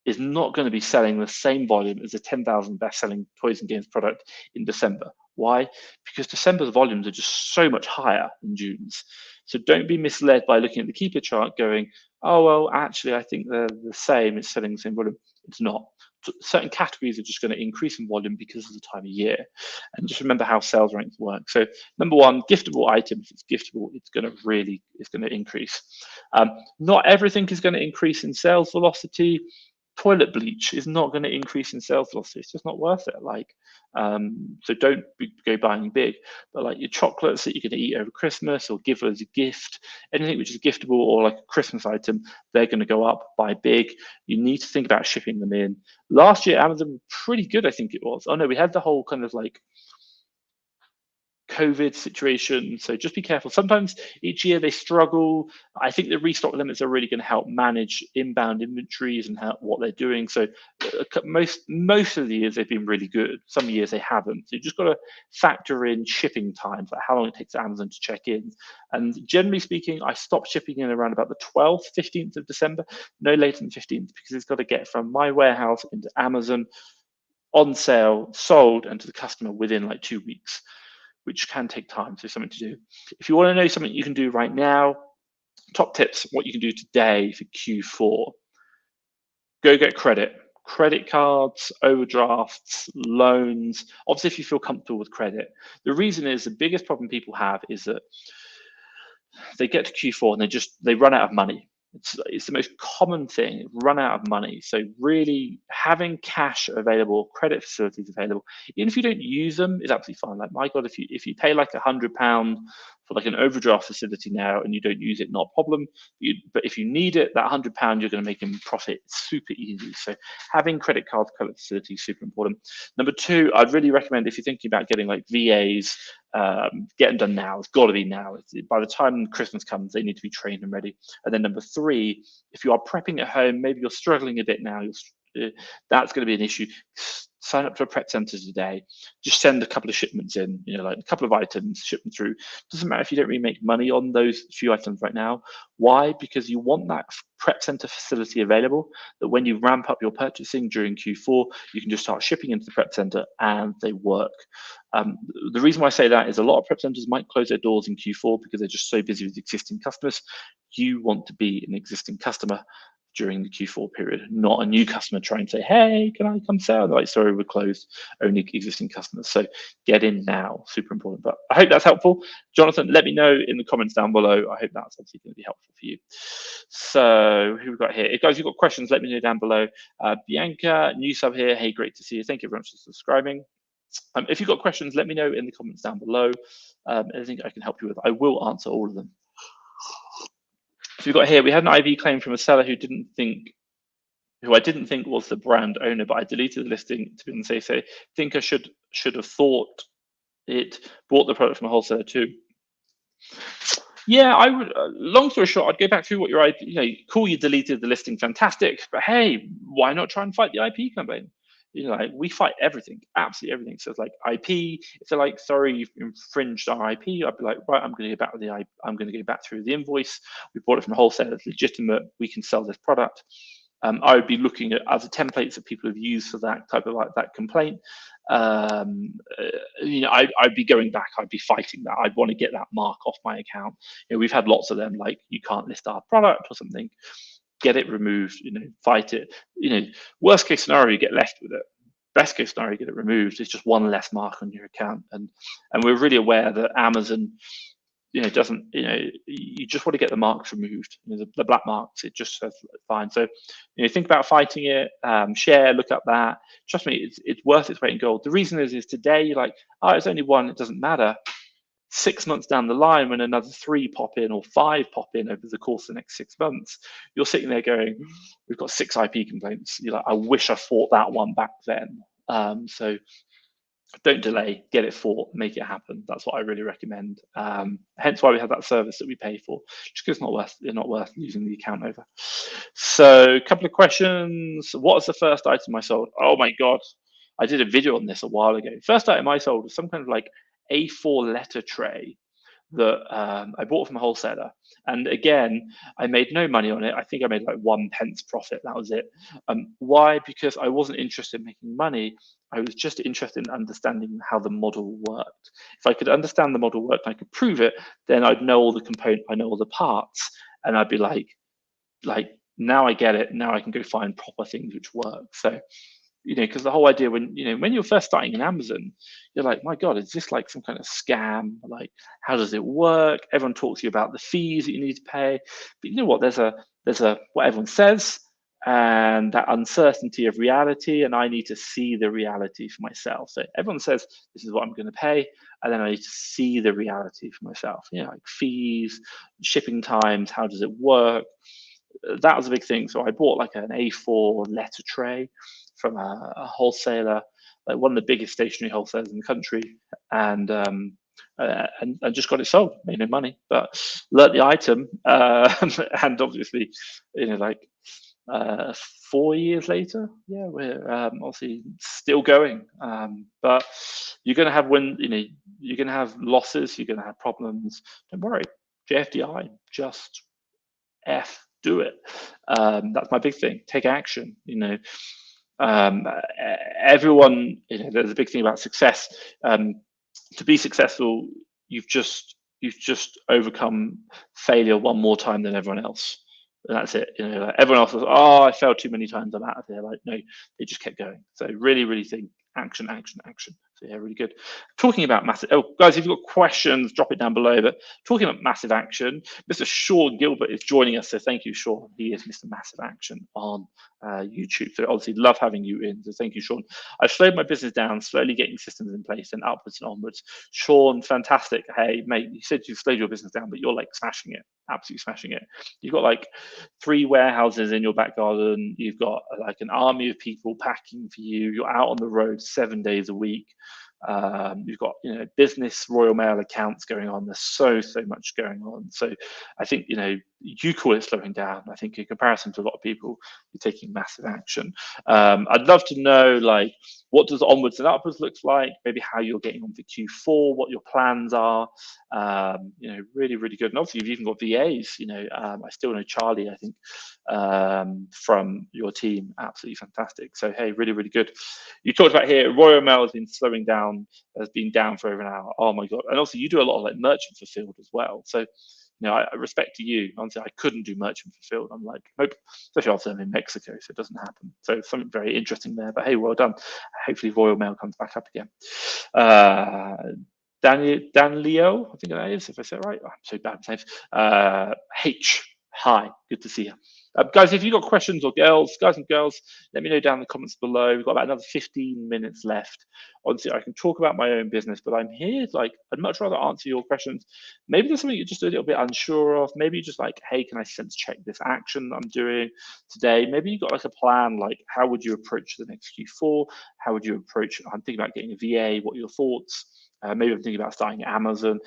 is not going to be selling the same volume as the 10,000 best-selling toys and games product in December. Why? Because December's volumes are just so much higher than June's. So don't be misled by looking at the keeper chart going, oh, well, actually, I think they're the same. It's selling the same volume. It's not. Certain categories are just going to increase in volume because of the time of year. And just remember how sales ranks work. So number one, giftable item. If it's giftable, it's going to increase. Not everything is going to increase in sales velocity. Toilet bleach is not going to increase in sales velocity. It's just not worth it. So don't go buying big, but like your chocolates that you're going to eat over Christmas or give as a gift, anything which is giftable or like a Christmas item, they're going to go up. Buy big. You need to think about shipping them in. Last year, Amazon was pretty good, I think it was. Oh no, we had the whole kind of like COVID situation. So just be careful. Sometimes each year they struggle. I think the restock limits are really going to help manage inbound inventories and what they're doing. So most of the years they've been really good. Some years they haven't. So you just got to factor in shipping times, like how long it takes Amazon to check in. And generally speaking, I stopped shipping in around about the 12th, 15th of December, no later than 15th, because it's got to get from my warehouse into Amazon, on sale, sold, and to the customer within like 2 weeks, which can take time. So something to do. If you want to know something you can do right now, top tips, what you can do today for Q4, go get credit cards, overdrafts, loans. Obviously, if you feel comfortable with credit. The reason is the biggest problem people have is that they get to Q4 and they run out of money. It's the most common thing, run out of money. So really having cash available, credit facilities available, even if you don't use them, is absolutely fine. Like, my God, if you pay like £100 for like an overdraft facility now and you don't use it, not a problem. But if you need it, that £100 you're going to make in profit super easy. So having credit cards, credit facilities, super important. Number two, I'd really recommend if you're thinking about getting like VAs, get them done now. It's got to be now. By the time Christmas comes, they need to be trained and ready. And then number three, if you are prepping at home, maybe you're struggling a bit now, that's going to be an issue. Sign up to a prep center today. Just send a couple of shipments in, like a couple of items, ship them through. Doesn't matter if you don't really make money on those few items right now. Why? Because you want that prep center facility available, that when you ramp up your purchasing during Q4, you can just start shipping into the prep center and they work. The reason why I say that is a lot of prep centers might close their doors in Q4 because they're just so busy with existing customers. You want to be an existing customer during the Q4 period, not a new customer trying to say, hey, can I come sell? They're like, sorry, we're closed, only existing customers. So get in now, super important. But I hope that's helpful. Jonathan, let me know in the comments down below. I hope that's obviously going to be helpful for you. So who we got here? If guys, you've got questions, let me know down below. Bianca, new sub here. Hey, great to see you. Thank you very much for subscribing. If you've got questions, let me know in the comments down below. Anything I can help you with, I will answer all of them. So we've got here, we had an IV claim from a seller who I didn't think was the brand owner, but I deleted the listing to be safe. So think I should have thought it, bought the product from a wholesaler too. Yeah, I would. Long story short, I'd go back through what your IP. Cool, you deleted the listing, fantastic. But hey, why not try and fight the IP campaign? Like, we fight everything, absolutely everything. So it's like IP. If they're like, sorry, you've infringed our IP, I'd be like, right, I'm going to go back with the IP. I'm going to go back through the invoice. We bought it from a wholesaler. It's legitimate. We can sell this product. I would be looking at other templates that people have used for that type of that complaint. I'd be going back. I'd be fighting that. I'd want to get that mark off my account. We've had lots of them, like, you can't list our product or something. Get it removed. Fight it. Worst case scenario, you get left with it. Best case scenario, you get it removed. It's just one less mark on your account. And we're really aware that Amazon, doesn't, you just want to get the marks removed, the black marks. It just says fine. So, think about fighting it, share, look up that. Trust me, it's worth its weight in gold. The reason is today you're like, oh, it's only one, it doesn't matter. 6 months down the line, when another 3 pop in or 5 pop in over the course of the next 6 months, you're sitting there going, we've got 6 IP complaints. You're like, I wish I fought that one back then. So Don't delay, get it for, make it happen. That's what I really recommend. Hence why we have that service that we pay for, just because it's not worth losing the account over. So, a couple of questions. What was the first item I sold? Oh my God, I did a video on this a while ago. First item I sold was some kind of like A4 letter tray that I bought from a wholesaler. And again, I made no money on it. I think I made like 1 pence profit. That was it. Why? Because I wasn't interested in making money. I was just interested in understanding how the model worked. If I could understand the model worked and I could prove it, then I'd know all the components, I know all the parts, and I'd be like now I get it. Now I can go find proper things which work. So because the whole idea when you're first starting in Amazon, you're like, my God, is this like some kind of scam? Like, how does it work? Everyone talks to you about the fees that you need to pay, but you know what? There's a what everyone says, and that uncertainty of reality, and I need to see the reality for myself. So everyone says this is what I'm going to pay, and then I need to see the reality for myself. Like fees, shipping times, how does it work? That was a big thing. So I bought like an A4 letter tray from a wholesaler, like one of the biggest stationery wholesalers in the country, and I just got it sold. Made no money, but learnt the item, and obviously, like 4 years later, yeah, we're obviously still going. But you're going to have you're going to have losses, you're going to have problems. Don't worry, JFDI, just do it. That's my big thing. Take action. Everyone. There's a big thing about success. To be successful, you've just overcome failure one more time than everyone else. And that's it. Like everyone else was, oh, I failed too many times, I'm out of here. Like, no, they just kept going. So really, really think action, action, action. So yeah, really good. Talking about massive, oh guys, if you've got questions, drop it down below. But talking about massive action, Mr. Sean Gilbert is joining us. So thank you, Sean. He is Mr. Massive Action on YouTube. So obviously love having you in. So thank you, Sean. I've slowed my business down, slowly getting systems in place and upwards and onwards. Sean, fantastic. Hey, mate, you said you've slowed your business down, but you're like smashing it, absolutely smashing it. You've got like 3 warehouses in your back garden. You've got like an army of people packing for you. You're out on the road 7 days a week. You've got business Royal Mail accounts going on. There's so much going on. So I think you call it slowing down. I think in comparison to a lot of people, you're taking massive action. I'd love to know like what does onwards and upwards looks like, maybe how you're getting on for Q4, what your plans are. Really, really good. And obviously you've even got VAs. I still know Charlie, I think, from your team. Absolutely fantastic. So hey, really, really good. You talked about here, Royal Mail has been slowing down, has been down for over an hour. Oh my God. And also you do a lot of like merchant fulfilled as well. So I respect to you. Honestly, I couldn't do merchant fulfilled. I'm like, nope. Especially also I'm in Mexico, so it doesn't happen. So something very interesting there. But hey, well done. Hopefully Royal Mail comes back up again. Dan Leo, I think that is, if I say it right. Oh, I'm so bad with names. H, hi, good to see you. Guys, if you've got questions or guys and girls, let me know down in the comments below. We've got about another 15 minutes left. Honestly, I can talk about my own business, but I'm here, like, I'd much rather answer your questions. Maybe there's something you're just a little bit unsure of. Maybe you're just like, hey, can I sense check this action that I'm doing today? Maybe you've got like a plan, like how would you approach the next Q4? How would you approach, I'm thinking about getting a VA, what are your thoughts? Maybe I'm thinking about starting Amazon.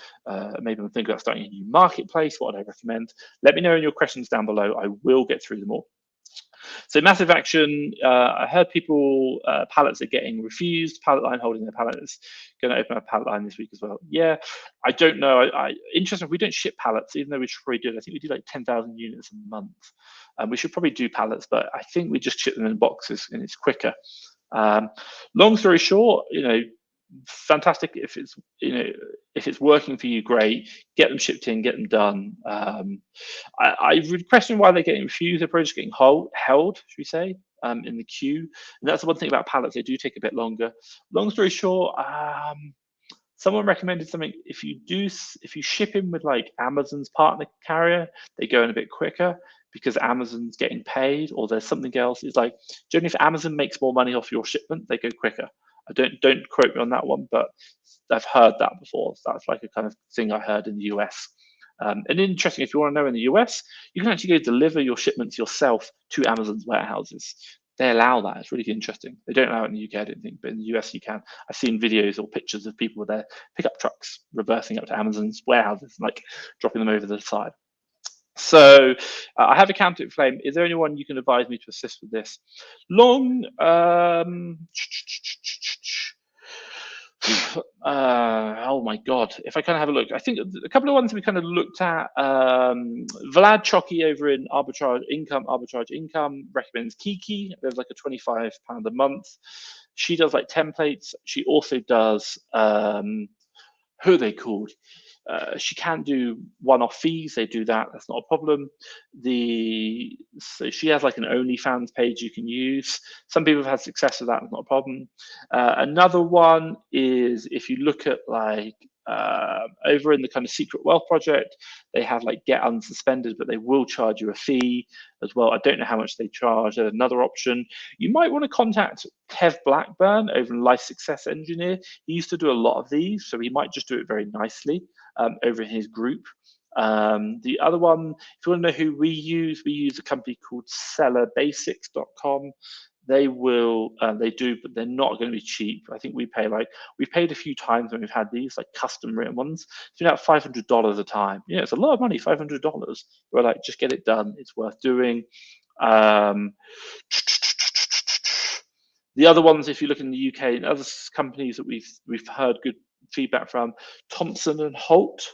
Maybe I'm thinking about starting a new marketplace. What would I recommend? Let me know in your questions down below. I will get through them all. So massive action. I heard people, pallets are getting refused. Pallet line holding their pallets. Going to open a pallet line this week as well. Yeah, I don't know. Interesting. We don't ship pallets, even though we should probably do it. I think we do like 10,000 units a month. We should probably do pallets, but I think we just ship them in boxes and it's quicker. Long story short, fantastic. If it's working for you, great. Get them shipped in, get them done. I would question why they're getting refused. They're probably just getting held, should we say, in the queue. And that's the one thing about pallets; they do take a bit longer. Long story short, someone recommended something. If you ship in with like Amazon's partner carrier, they go in a bit quicker because Amazon's getting paid, or there's something else. It's like generally, if Amazon makes more money off your shipment, they go quicker. I don't quote me on that one, but I've heard that before. So that's like a kind of thing I heard in the US. And interesting, if you want to know, in the US, you can actually go deliver your shipments yourself to Amazon's warehouses. They allow that. It's really interesting. They don't allow it in the UK, I don't think, but in the US you can. I've seen videos or pictures of people with their pickup trucks reversing up to Amazon's warehouses, like dropping them over the side. So I have a counterfeit claim. Is there anyone you can advise me to assist with this? Long, oh my God, if I kind of have a look, I think a couple of ones we kind of looked at, Vlad Chocky over in Arbitrage Income recommends Kiki. There's like a £25 a month. She does like templates. She also does, who are they called? She can do one-off fees. They do that. That's not a problem. So she has like an OnlyFans page you can use. Some people have had success with that. It's not a problem. Another one is if you look at like over in the kind of Secret Wealth Project, they have like Get Unsuspended, but they will charge you a fee as well. I don't know how much they charge. There's another option. You might want to contact Kev Blackburn over in Life Success Engineer. He used to do a lot of these, so he might just do it very nicely over in his group. The other one, if you want to know who we use a company called sellerbasics.com. They will, they do, but they're not going to be cheap. I think we've paid a few times when we've had these like custom written ones. It's about $500 a time. Yeah, it's a lot of money, $500. We're like, just get it done. It's worth doing. The other ones, if you look in the UK and other companies that we've heard good feedback from, Thompson and Holt,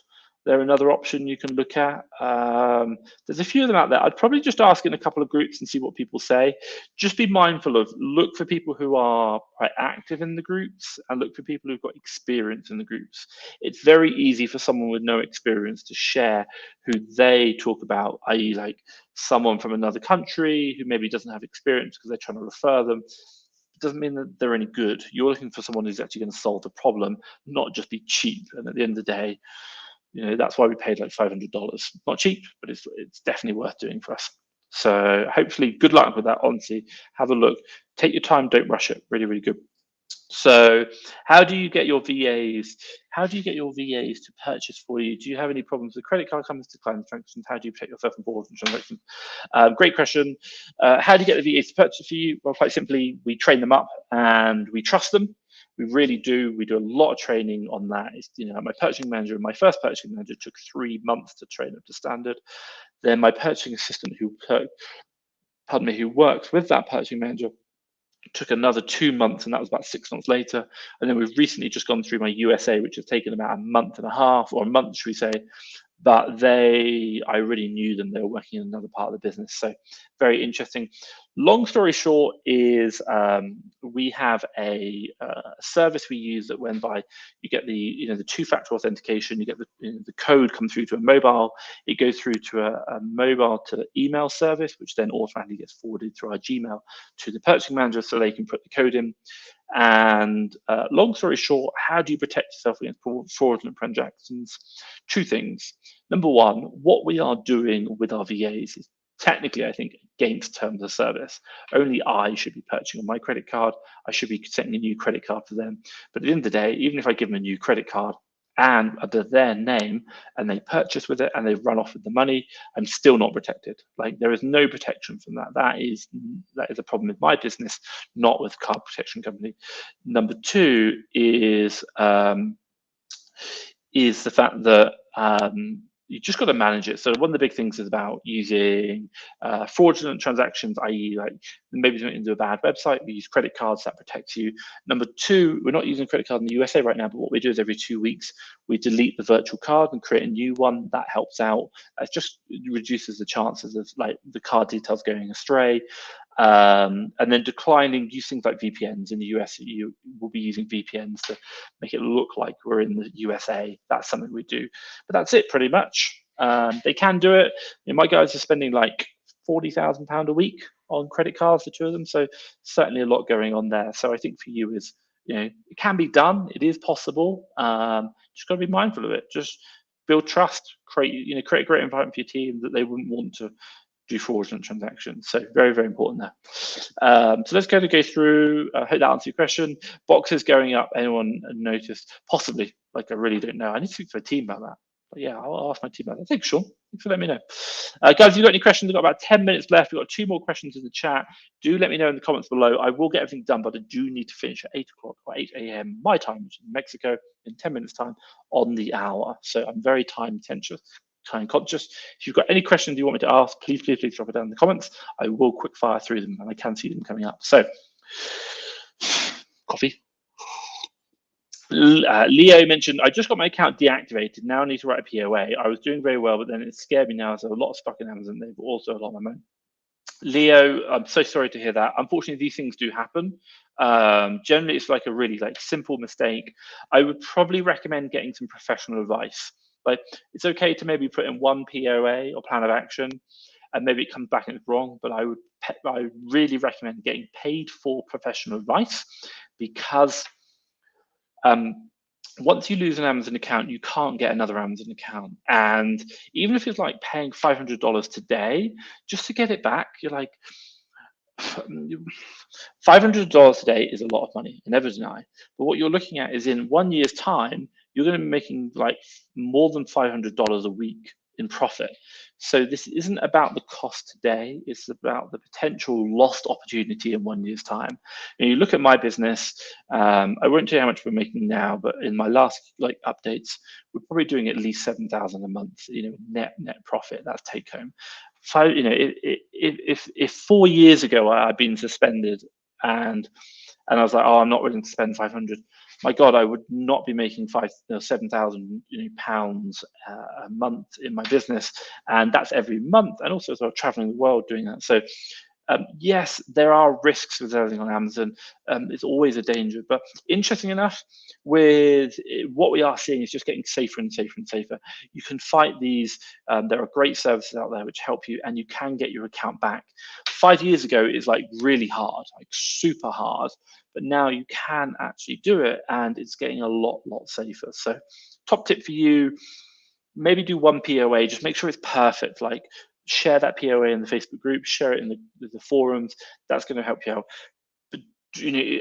they're another option you can look at. There's a few of them out there. I'd probably just ask in a couple of groups and see what people say. Just be mindful of, look for people who are quite active in the groups and look for people who've got experience in the groups. It's very easy for someone with no experience to share who they talk about, i.e. like someone from another country who maybe doesn't have experience because they're trying to refer them. Doesn't mean that they're any good. You're looking for someone who's actually going to solve the problem, not just be cheap. And at the end of the day, that's why we paid like $500. Not cheap, but it's definitely worth doing for us. So hopefully, good luck with that. Honestly, have a look. Take your time. Don't rush it. Really, really good. So how do you get your VAs? How do you get your VAs to purchase for you? Do you have any problems with credit card companies declining transactions? How do you protect yourself from fraud and transactions? Great question. How do you get the VAs to purchase for you? Well, quite simply, we train them up and we trust them. We really do. We do a lot of training on that. My purchasing manager, my first purchasing manager took 3 months to train up to standard. Then my purchasing assistant who works with that purchasing manager took another 2 months, and that was about 6 months later. And then we've recently just gone through my USA, which has taken about a month and a half, or a month, should we say. But I already knew them. They were working in another part of the business. So very interesting. Long story short is we have a service we use that whereby you get the two-factor authentication. You get the code come through to a mobile. It goes through to a mobile to email service, which then automatically gets forwarded through our Gmail to the purchasing manager so they can put the code in. And long story short, how do you protect yourself against fraudulent transactions? 2 things. Number one, what we are doing with our VAs is technically, I think, against terms of service. Only I should be purchasing on my credit card. I should be setting a new credit card for them. But at the end of the day, even if I give them a new credit card and under their name and they purchase with it and they run off with the money, I'm still not protected. Like, there is no protection from that. That is a problem with my business, not with card protection company. Number 2 is the fact that you just got to manage it. So one of the big things is about using fraudulent transactions, i.e. like maybe something into a bad website. We use credit cards, that protects you. Number 2, we're not using a credit card in the USA right now, but what we do is every 2 weeks, we delete the virtual card and create a new one. That helps out. It just reduces the chances of like the card details going astray. And then declining, use things like VPNs. In the US, you will be using VPNs to make it look like we're in the USA. That's something we do. But that's it pretty much. They can do it. My guys are spending like £40,000 a week on credit cards, the 2 of them. So certainly a lot going on there. So I think for you is, it can be done. It is possible. Just got to be mindful of it. Just build trust, create a great environment for your team that they wouldn't want to do fraudulent transactions. So very, very important there. So let's go through. I hope that answers your question. Boxes going up. Anyone noticed? Possibly. Like, I really don't know. I need to speak to a team about that. But yeah, I'll ask my team about that. Thanks, Sean. Thanks for letting me know. Guys, if you've got any questions, we've got about 10 minutes left. We've got 2 more questions in the chat. Do let me know in the comments below. I will get everything done, but I do need to finish at 8 o'clock or 8 a.m. my time, which is in Mexico, in 10 minutes time on the hour. So I'm very time conscious. If you've got any questions you want me to ask, please drop it down in the comments. I will quick fire through them and I can see them coming up. So, coffee. Leo mentioned, I just got my account deactivated. Now I need to write a POA. I was doing very well, but then it scared me now. So a lot of stuck in Amazon. They've also a lot of my money. Leo, I'm so sorry to hear that. Unfortunately, these things do happen. Generally, it's like a really simple mistake. I would probably recommend getting some professional advice. Like, it's okay to maybe put in one POA or plan of action, and maybe it comes back and it's wrong. But I would really recommend getting paid for professional advice, because once you lose an Amazon account, you can't get another Amazon account. And even if it's like paying $500 today, just to get it back, you're like, $500 today is a lot of money, I never deny. But what you're looking at is in 1 year's time, you're going to be making like more than $500 a week in profit. So this isn't about the cost today, it's about the potential lost opportunity in 1 year's time. You look at my business, I won't tell you how much we're making now, but in my last updates, we're probably doing at least 7,000 a month, net profit. That's take home. If 4 years ago I'd been suspended and I was like, oh, I'm not willing to spend 500. My God, I would not be making 7,000 pounds a month in my business, and that's every month, and also sort of traveling the world doing that. So yes, there are risks with everything on Amazon. It's always a danger, but interesting enough, with what we are seeing is just getting safer and safer and safer. You can fight these. There are great services out there which help you, and you can get your account back. 5 years ago, it is really hard, super hard, but now you can actually do it, and it's getting a lot safer. So, top tip for you: maybe do one POA. Just make sure it's perfect. Share that POA in the Facebook group, share it in the forums. That's going to help you out. But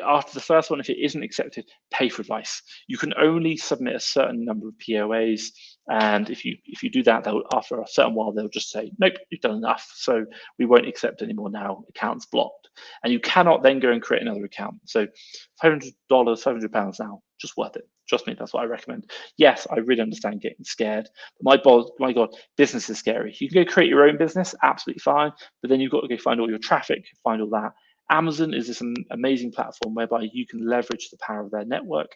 after the first one, if it isn't accepted, pay for advice. You can only submit a certain number of POAs, and if you do that, after a certain while they'll just say, nope, you've done enough, so we won't accept anymore now. Account's blocked, and you cannot then go and create another account. So $500, £500 now, just worth it. Trust me, that's what I recommend. Yes, I really understand getting scared. But my God, business is scary. You can go create your own business, absolutely fine, but then you've got to go find all your traffic, find all that. Amazon is this amazing platform whereby you can leverage the power of their network.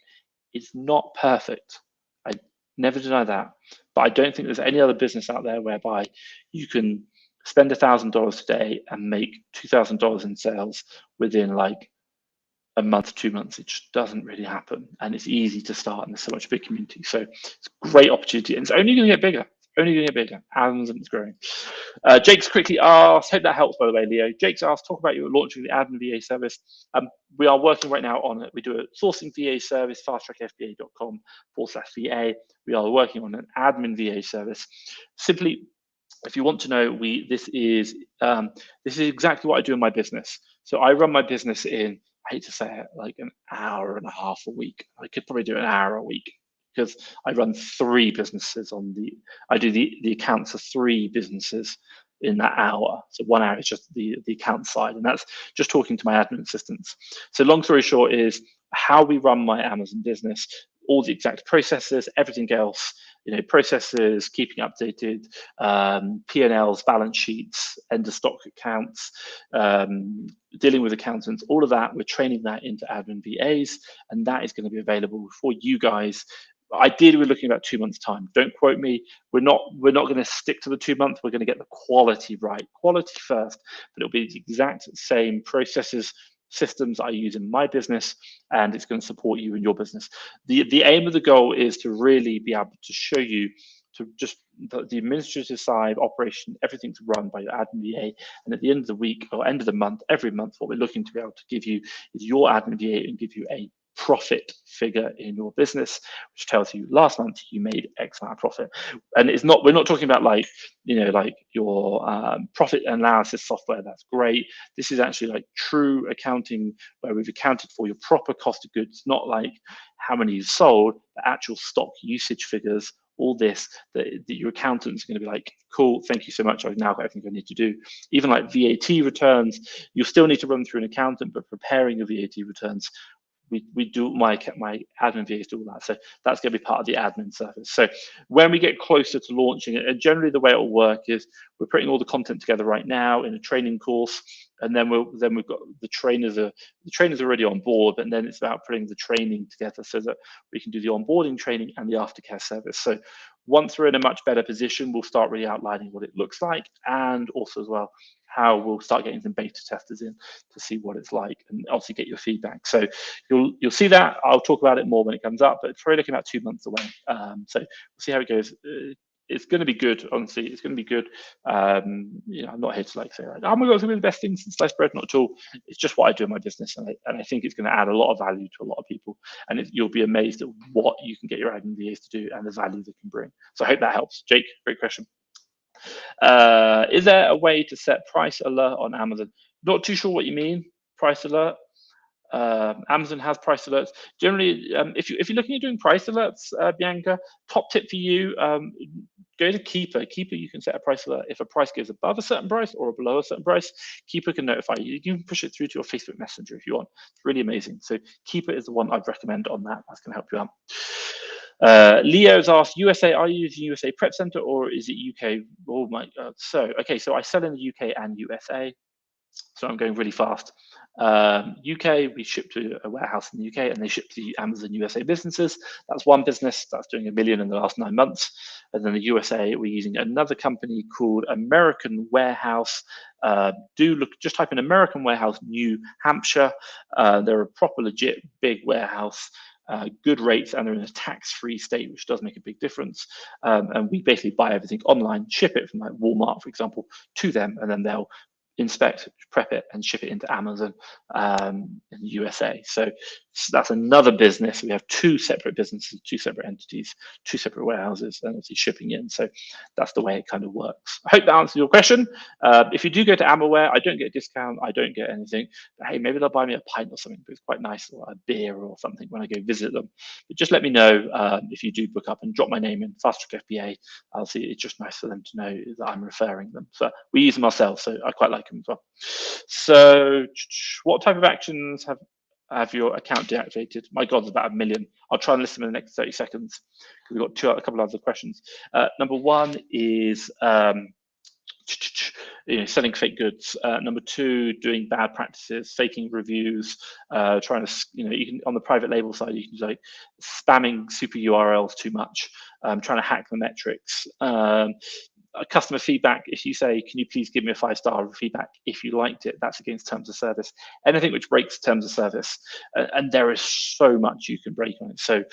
It's not perfect. I never deny that. But I don't think there's any other business out there whereby you can spend $1,000 today and make $2,000 in sales within a month, 2 months. It just doesn't really happen, and it's easy to start, and there's so much big community. So it's a great opportunity, and it's only going to get bigger. Amazon's growing. Jake's quickly asked, hope that helps, by the way, Leo. Jake's asked, talk about you launching the admin VA service. We are working right now on it. We do a sourcing VA service, fasttrackfba.com/VA. We are working on an admin VA service. Simply, if you want to know, this is exactly what I do in my business. So I run my business in, I hate to say it, an hour and a half a week. I could probably do an hour a week, because I run 3 businesses I do the accounts for 3 businesses in that hour. So 1 hour is just the account side, and that's just talking to my admin assistants. So long story short is how we run my Amazon business, all the exact processes, everything else, processes, keeping updated, P&Ls, balance sheets, end of stock accounts, dealing with accountants, all of that. We're training that into admin VAs, and that is going to be available for you guys. Ideally, we're looking at about 2 months' time. Don't quote me. We're not going to stick to the 2 months. We're going to get the quality right, quality first, but it'll be the exact same processes, systems I use in my business, and it's going to support you in your business. The aim of the goal is to really be able to show you to just the administrative side, operation, everything's run by your admin VA. And at the end of the week or end of the month, every month, what we're looking to be able to give you is your admin VA and give you a profit figure in your business, which tells you last month you made X amount of profit. And we're not talking about your profit analysis software. That's great. This is actually true accounting, where we've accounted for your proper cost of goods, not how many you sold, but actual stock usage figures all this, that your accountant's going to be like, cool, thank you so much, I've now got everything I need to do. Even like VAT returns, you'll still need to run through an accountant, but preparing your VAT returns, we do my admin VAs do all that. So that's going to be part of the admin service. So when we get closer to launching it, and generally the way it will work is we're putting all the content together right now in a training course, and then we've got the trainers already on board, and then it's about putting the training together so that we can do the onboarding training and the aftercare service. So once we're in a much better position, we'll start really outlining what it looks like, and also as well how we'll start getting some beta testers in to see what it's like, and obviously get your feedback. So you'll see that. I'll talk about it more when it comes up, but it's probably looking about 2 months away. So we'll see how it goes. It's going to be good, honestly. It's going to be good. I'm not here to like say, like, oh my god, it's going to be the best thing since sliced bread. Not at all. It's just what I do in my business, and I think it's going to add a lot of value to a lot of people. And you'll be amazed at what you can get your admin VAs to do and the value they can bring. So I hope that helps. Jake, great question. Is there a way to set price alert on Amazon? Not too sure what you mean, price alert. Amazon has price alerts. Generally, if you're looking at doing price alerts, Bianca, top tip for you, go to Keeper. Keeper, you can set a price alert. If a price goes above a certain price or below a certain price, Keeper can notify you. You can push it through to your Facebook Messenger if you want. It's really amazing. So Keeper is the one I'd recommend on that. That's going to help you out. Leo's asked, USA, are you using USA Prep Center or is it UK? Oh my God. So I sell in the UK and USA. So I'm going really fast. UK, we ship to a warehouse in the UK and they ship to Amazon USA businesses. That's one business that's doing $1 million in the last 9 months. And then the USA, we're using another company called American Warehouse. Just type in American Warehouse, New Hampshire. They're a proper legit big warehouse. Good rates, and they're in a tax-free state, which does make a big difference. And we basically buy everything online, ship it from like Walmart, for example, to them, and then they'll inspect, prep it, and ship it into Amazon in the USA. So that's another business. We have 2 separate businesses, 2 separate entities, 2 separate warehouses, and obviously shipping in. So that's the way it kind of works. I hope that answers your question. If you do go to Amaware, I don't get a discount, I don't get anything. But hey, maybe they'll buy me a pint or something, but it's quite nice, or a beer or something when I go visit them. But just let me know if you do book up, and drop my name in, Fast Track FBA. I'll see. It's just nice for them to know that I'm referring them. So we use them ourselves, so I quite like them as well. So what type of actions have your account deactivated? My God, it's about 1 million. I'll try and list them in the next 30 seconds because we've got a couple of other questions. Number 1 is selling fake goods. Number 2, doing bad practices, faking reviews, trying to, you can, on the private label side, you can like spamming super URLs too much, trying to hack the metrics. Customer feedback, if you say, can you please give me a 5-star feedback if you liked it, that's against terms of service. Anything which breaks terms of service, and there is so much you can break on it. So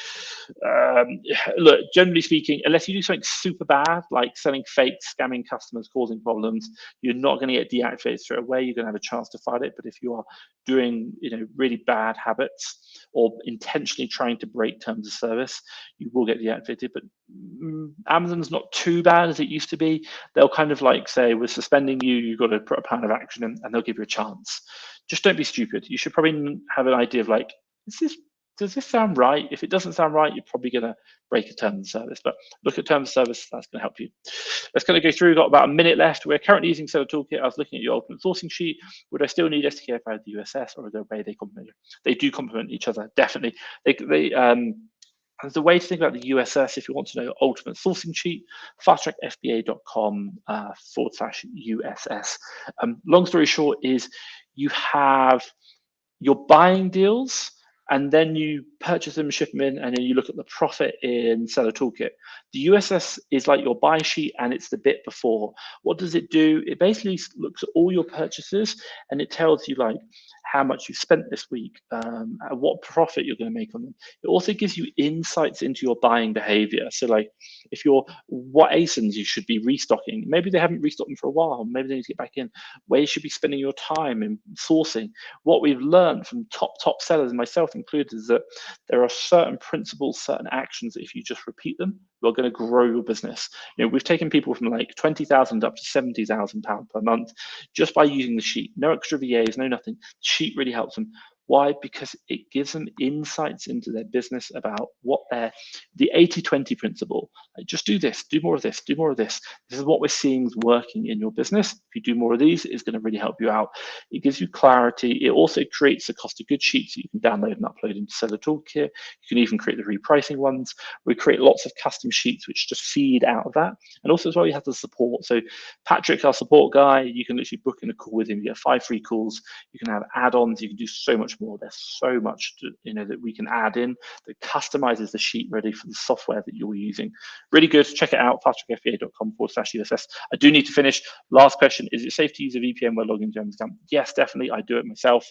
look, generally speaking, unless you do something super bad, like selling fake, scamming customers, causing problems, you're not going to get deactivated straight away. You're going to have a chance to fight it. But if you are doing really bad habits or intentionally trying to break terms of service, you will get deactivated. But Amazon's not too bad as it used to be. They'll kind of like say, we're suspending you, you've got to put a plan of action in, and they'll give you a chance. Just don't be stupid. You should probably have an idea of like, does this sound right? If it doesn't sound right, you're probably going to break a terms of service. But look at terms of service, that's going to help you. Let's kind of go through. We've got about 1 minute left. We're currently using Seller Toolkit. I was looking at your ultimate sourcing sheet. Would I still need STK if I had the USS, or is there a way they complement? They do complement each other, definitely. There's a way to think about the USS if you want to know ultimate sourcing sheet, fasttrackfba.com/USS. Long story short is you have your buying deals, and then you purchase them, ship them in, and then you look at the profit in Seller Toolkit. The USS is like your buy sheet, and it's the bit before. What does it do? It basically looks at all your purchases, and it tells you like how much you've spent this week, what profit you're going to make on them. It also gives you insights into your buying behavior. So like what ASINs you should be restocking. Maybe they haven't restocked them for a while. Maybe they need to get back in. Where you should be spending your time in sourcing. What we've learned from top sellers, myself included, is that there are certain principles, certain actions that if you just repeat them, you're going to grow your business. We've taken people from like 20,000 up to 70,000 pounds per month just by using the sheet. No extra VAs, no nothing. The sheet really helps them. Why? Because it gives them insights into their business about what the 80-20 principle. Like, just do this, do more of this, do more of this. This is what we're seeing is working in your business. If you do more of these, it's going to really help you out. It gives you clarity. It also creates a cost of goods sheet so you can download and upload into Seller Toolkit. You can even create the repricing ones. We create lots of custom sheets which just feed out of that. And also as well, you have the support. So Patrick, our support guy, you can literally book in a call with him. You get 5 free calls. You can have add-ons. You can do so much more. There's so much that we can add in that customizes the sheet ready for the software that you're using. Really good. Check it out, fasttrackfba.com/USS. I do need to finish. Last question: is it safe to use a VPN while logging into your account? Yes, definitely. I do it myself.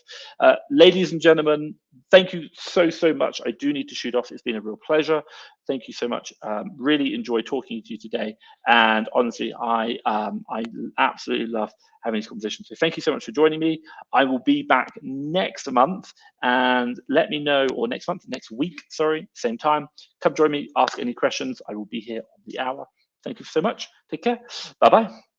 Ladies and gentlemen, thank you so much. I do need to shoot off. It's been a real pleasure. Thank you so much. Really enjoyed talking to you today. And honestly, I absolutely love having this conversation. So thank you so much for joining me. I will be back next month, and let me know, or next week, sorry, same time. Come join me, ask any questions. I will be here on the hour. Thank you so much. Take care. Bye-bye.